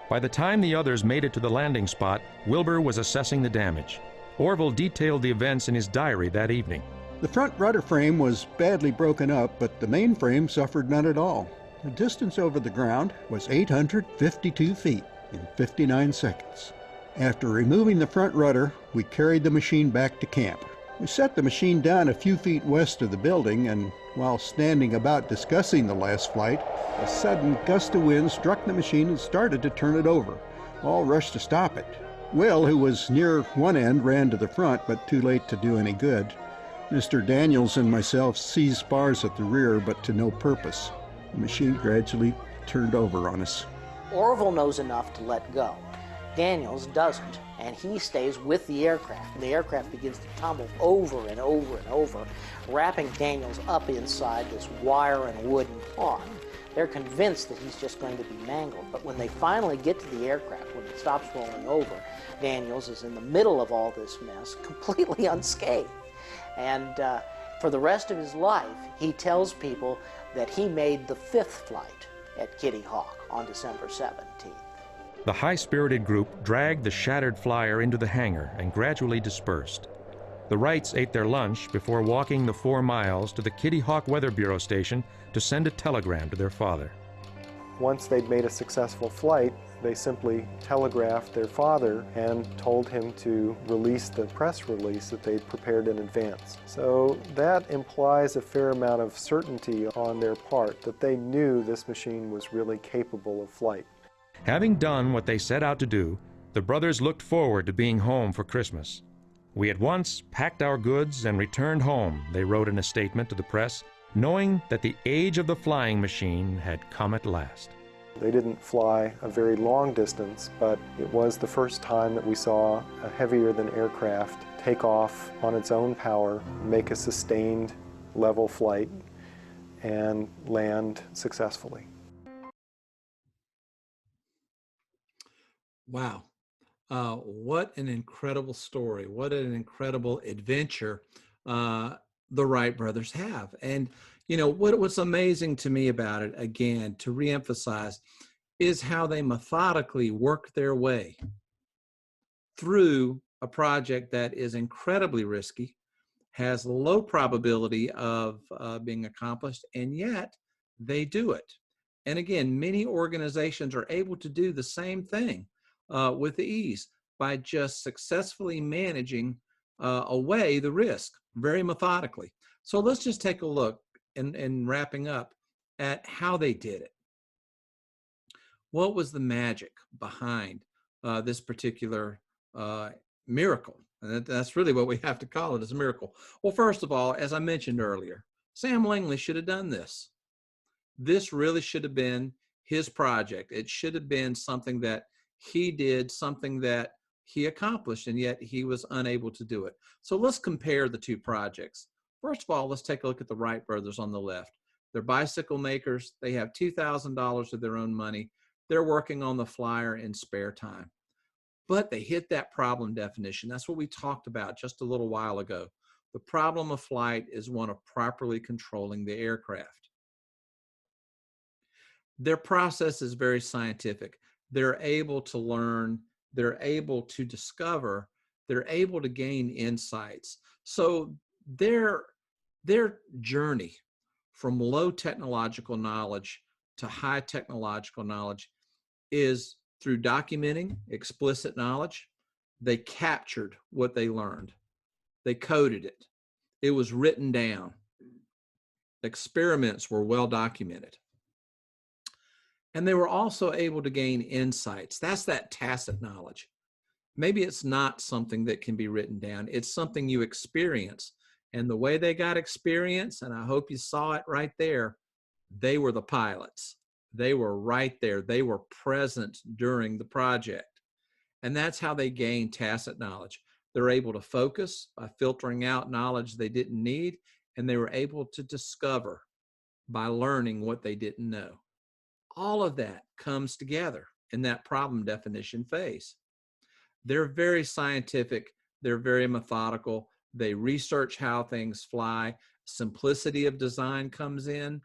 By the time the others made it to the landing spot, Wilbur was assessing the damage. Orville detailed the events in his diary that evening. The front rudder frame was badly broken up, but the main frame suffered none at all. The distance over the ground was 852 feet in 59 seconds. After removing the front rudder, we carried the machine back to camp. We set the machine down a few feet west of the building, and while standing about discussing the last flight, a sudden gust of wind struck the machine and started to turn it over. All rushed to stop it. Will, who was near one end, ran to the front, but too late to do any good. Mr. Daniels and myself seized spars at the rear, but to no purpose. The machine gradually turned over on us. Orville knows enough to let go. Daniels doesn't, and he stays with the aircraft. The aircraft begins to tumble over and over and over, wrapping Daniels up inside this wire and wooden pond. They're convinced that he's just going to be mangled, but when they finally get to the aircraft, when it stops rolling over, Daniels is in the middle of all this mess, completely unscathed. And for the rest of his life, he tells people that he made the 5th flight at Kitty Hawk on December 17th. The high-spirited group dragged the shattered flyer into the hangar and gradually dispersed. The Wrights ate their lunch before walking the 4 miles to the Kitty Hawk Weather Bureau station to send a telegram to their father. Once they'd made a successful flight, They simply telegraphed their father and told him to release the press release that they'd prepared in advance. So that implies a fair amount of certainty on their part that they knew this machine was really capable of flight. Having done what they set out to do, the brothers looked forward to being home for Christmas. "We at once packed our goods and returned home," they wrote in a statement to the press, knowing that the age of the flying machine had come at last. They didn't fly a very long distance, but it was the first time that we saw a heavier-than-air craft take off on its own power, make a sustained level flight, and land successfully. Wow. What an incredible story. What an incredible adventure the Wright brothers have. And, you know, what's amazing to me about it, again, to reemphasize, is how they methodically work their way through a project that is incredibly risky, has low probability of being accomplished, and yet they do it. And again, many organizations are able to do the same thing with ease by just successfully managing away the risk very methodically. So let's just take a look and wrapping up at how they did it. What was the magic behind this particular miracle? And that's really what we have to call it, as a miracle. Well, first of all, as I mentioned earlier, Sam Langley should have done this. This really should have been his project. It should have been something that he did, something that he accomplished, and yet he was unable to do it. So let's compare the two projects. First of all, let's take a look at the Wright brothers on the left. They're bicycle makers. They have $2,000 of their own money. They're working on the flyer in spare time. But they hit that problem definition. That's what we talked about just a little while ago. The problem of flight is one of properly controlling the aircraft. Their process is very scientific. They're able to learn, they're able to discover, they're able to gain insights. So their journey from low technological knowledge to high technological knowledge is through documenting explicit knowledge. They captured what they learned. They coded it. It was written down. Experiments were well documented. And they were also able to gain insights. That's that tacit knowledge. Maybe it's not something that can be written down. It's something you experience. And the way they got experience, and I hope you saw it right there, they were the pilots. They were right there. They were present during the project. And that's how they gain tacit knowledge. They're able to focus by filtering out knowledge they didn't need, and they were able to discover by learning what they didn't know. All of that comes together in that problem definition phase. They're very scientific. They're very methodical. They research how things fly. Simplicity of design comes in.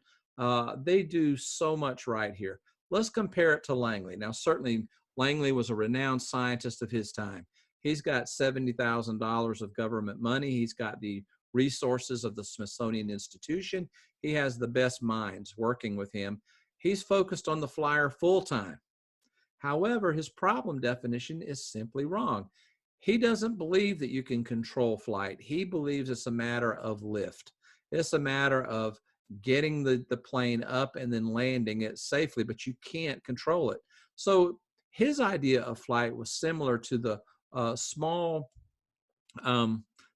They do so much right here. Let's compare it to Langley. Now, certainly Langley was a renowned scientist of his time. He's got $70,000 of government money. He's got the resources of the Smithsonian Institution. He has the best minds working with him. He's focused on the flyer full time. However, his problem definition is simply wrong. He doesn't believe that you can control flight. He believes it's a matter of lift. It's a matter of getting the plane up and then landing it safely, but you can't control it. So his idea of flight was similar to the small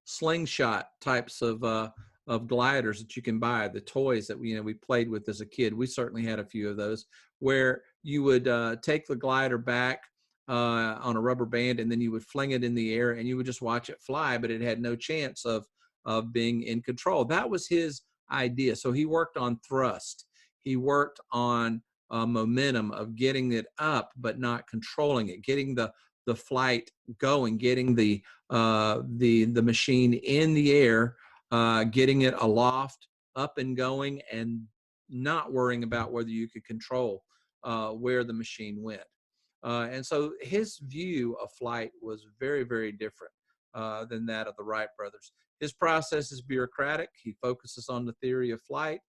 slingshot types of gliders that you can buy, the toys that we played with as a kid. We certainly had a few of those, where you would take the glider back on a rubber band, and then you would fling it in the air and you would just watch it fly, but it had no chance of being in control. That was his idea. So he worked on thrust. He worked on momentum of getting it up but not controlling it, getting the flight going, getting the machine in the air, getting it aloft, up and going, and not worrying about whether you could control where the machine went. And so his view of flight was very, very different than that of the Wright brothers. His process is bureaucratic. He focuses on the theory of flight.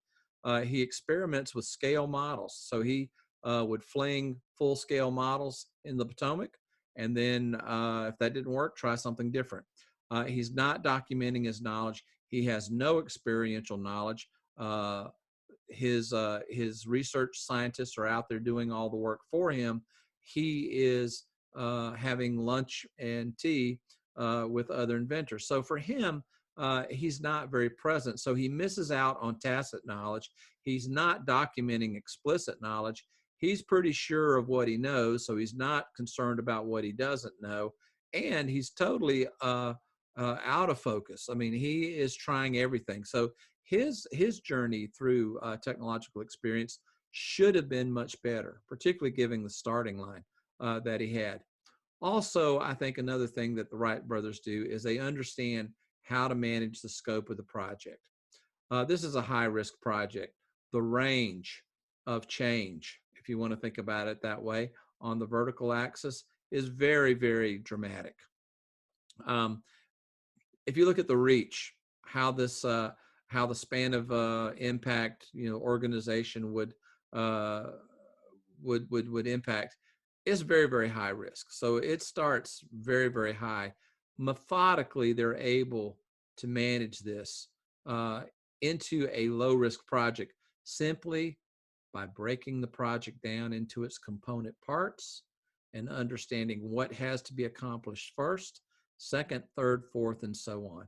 He experiments with scale models. So he would fling full-scale models in the Potomac, and then if that didn't work, try something different. He's not documenting his knowledge. He has no experiential knowledge. His research scientists are out there doing all the work for him. He is having lunch and tea with other inventors. So for him, he's not very present. So he misses out on tacit knowledge. He's not documenting explicit knowledge. He's pretty sure of what he knows, so he's not concerned about what he doesn't know. And he's totally out of focus. I mean, he is trying everything. So his journey through technological experience should have been much better, particularly given the starting line that he had. Also, I think another thing that the Wright brothers do is they understand how to manage the scope of the project. This is a high-risk project. The range of change, if you want to think about it that way, on the vertical axis is very, very dramatic. If you look at the reach, how this, how the span of impact, organization would impact, is very, very high risk. So it starts very, very high. Methodically, they're able to manage this into a low-risk project simply by breaking the project down into its component parts and understanding what has to be accomplished first, second, third, fourth, and so on.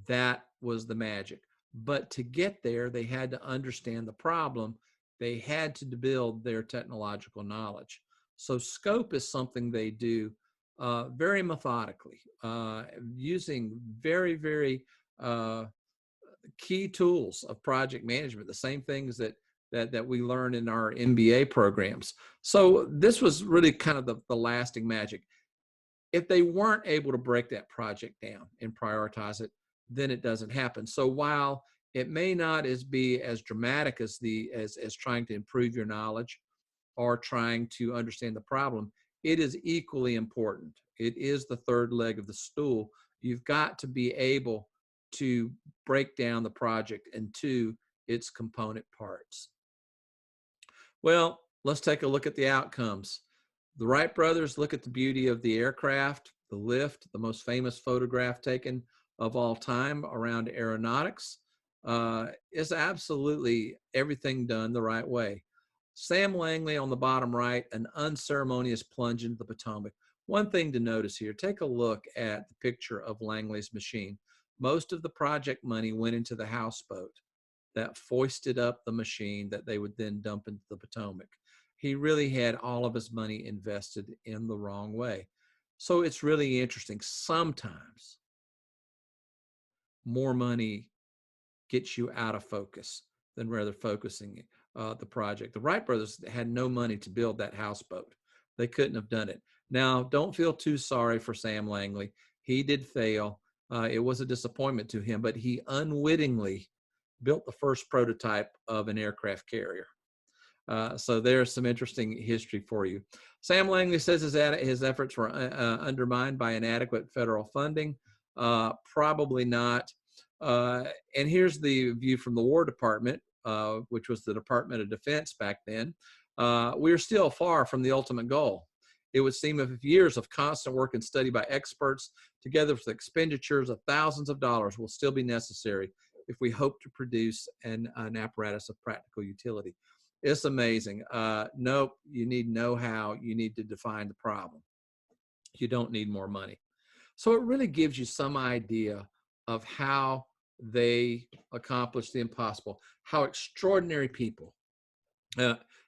That was the magic. But to get there, they had to understand the problem. They had to build their technological knowledge. So scope is something they do very methodically, using very, very key tools of project management, the same things that we learn in our MBA programs. So this was really kind of the lasting magic. If they weren't able to break that project down and prioritize it, then it doesn't happen. So while it may not be as dramatic as trying to improve your knowledge or trying to understand the problem, it is equally important. It is the third leg of the stool. You've got to be able to break down the project into its component parts. Well, let's take a look at the outcomes. The Wright brothers look at the beauty of the aircraft, the lift, the most famous photograph taken of all time around aeronautics. Is absolutely everything done the right way. Sam Langley on the bottom right, an unceremonious plunge into the Potomac. One thing to notice here, take a look at the picture of Langley's machine. Most of the project money went into the houseboat that foisted up the machine that they would then dump into the Potomac. He really had all of his money invested in the wrong way. So it's really interesting. Sometimes more money gets you out of focus than rather focusing the project. The Wright brothers had no money to build that houseboat. They couldn't have done it. Now, don't feel too sorry for Sam Langley. He did fail. It was a disappointment to him, but he unwittingly built the first prototype of an aircraft carrier. So there's some interesting history for you. Sam Langley says his efforts were undermined by inadequate federal funding. Probably not. And here's the view from the War Department, which was the Department of Defense back then. We're still far from the ultimate goal. It would seem if years of constant work and study by experts, together with expenditures of thousands of dollars, will still be necessary if we hope to produce an apparatus of practical utility. It's amazing. Nope, you need know-how. You need to define the problem. You don't need more money. So it really gives you some idea of how they accomplish the impossible, how extraordinary people,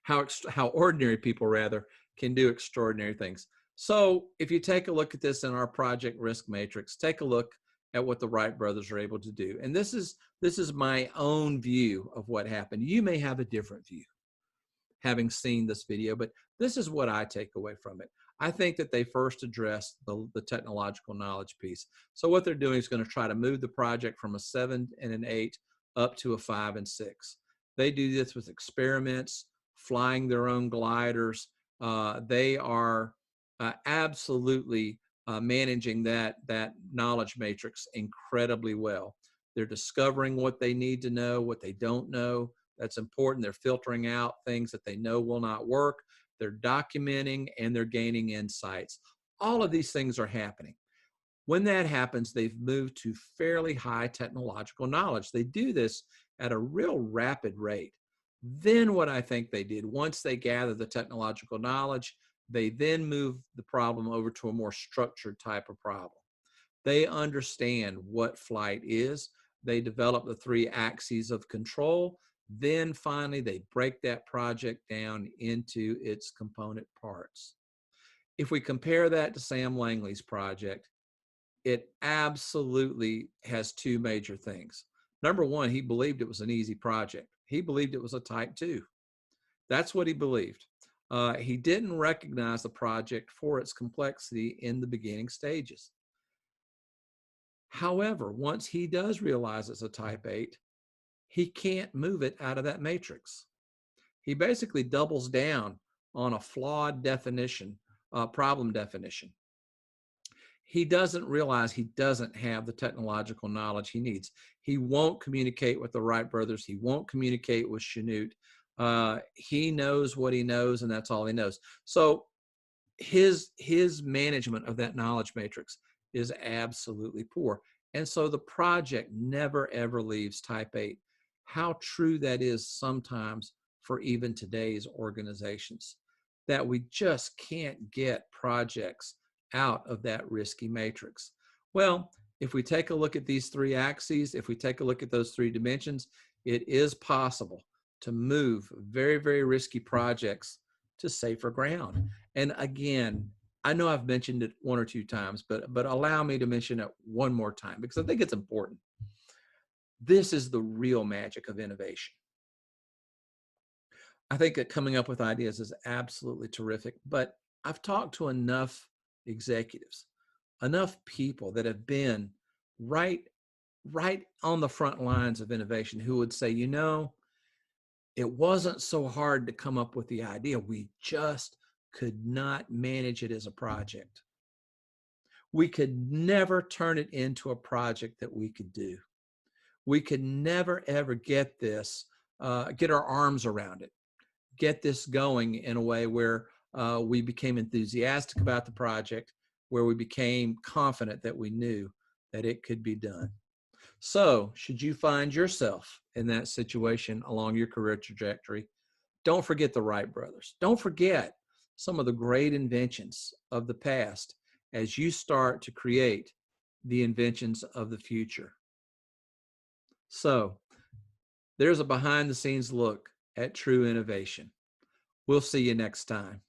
how ordinary people rather can do extraordinary things. So if you take a look at this in our project risk matrix, take a look at what the Wright brothers are able to do. And this is my own view of what happened. You may have a different view having seen this video, but this is what I take away from it. I think that they first addressed the technological knowledge piece. So what they're doing is going to try to move the project from a 7 and an 8 up to a 5 and 6. They do this with experiments, flying their own gliders. They are absolutely managing that knowledge matrix incredibly well. They're discovering what they need to know, what they don't know. That's important. They're filtering out things that they know will not work. they're documenting, and they're gaining insights. All of these things are happening. When that happens, they've moved to fairly high technological knowledge. They do this at a real rapid rate. Then what I think they did, once they gather the technological knowledge, they then move the problem over to a more structured type of problem. They understand what flight is. They develop the 3 axes of control. Then finally, they break that project down into its component parts. If we compare that to Sam Langley's project, it absolutely has 2 major things. Number one, he believed it was an easy project. He believed it was a type 2. That's what he believed. He didn't recognize the project for its complexity in the beginning stages. However, once he does realize it's a type 8, he can't move it out of that matrix. He basically doubles down on a flawed definition, problem definition. He doesn't realize he doesn't have the technological knowledge he needs. He won't communicate with the Wright brothers. He won't communicate with Chanute. He knows what he knows, and that's all he knows. So his management of that knowledge matrix is absolutely poor. And so the project never, ever leaves type 8. How true that is sometimes for even today's organizations, that we just can't get projects out of that risky matrix. Well, if we take a look at these 3 axes, if we take a look at those 3 dimensions, it is possible to move very, very risky projects to safer ground. And again, I know I've mentioned it 1 or 2 times, but allow me to mention it one more time because I think it's important. This is the real magic of innovation. I think that coming up with ideas is absolutely terrific, but I've talked to enough executives, enough people that have been right on the front lines of innovation who would say, you know, it wasn't so hard to come up with the idea. We just could not manage it as a project. We could never turn it into a project that we could do. We could never, ever get this, get our arms around it, get this going in a way where we became enthusiastic about the project, where we became confident that we knew that it could be done. So, should you find yourself in that situation along your career trajectory, don't forget the Wright brothers. Don't forget some of the great inventions of the past as you start to create the inventions of the future. So, there's a behind the scenes look at true innovation. We'll see you next time.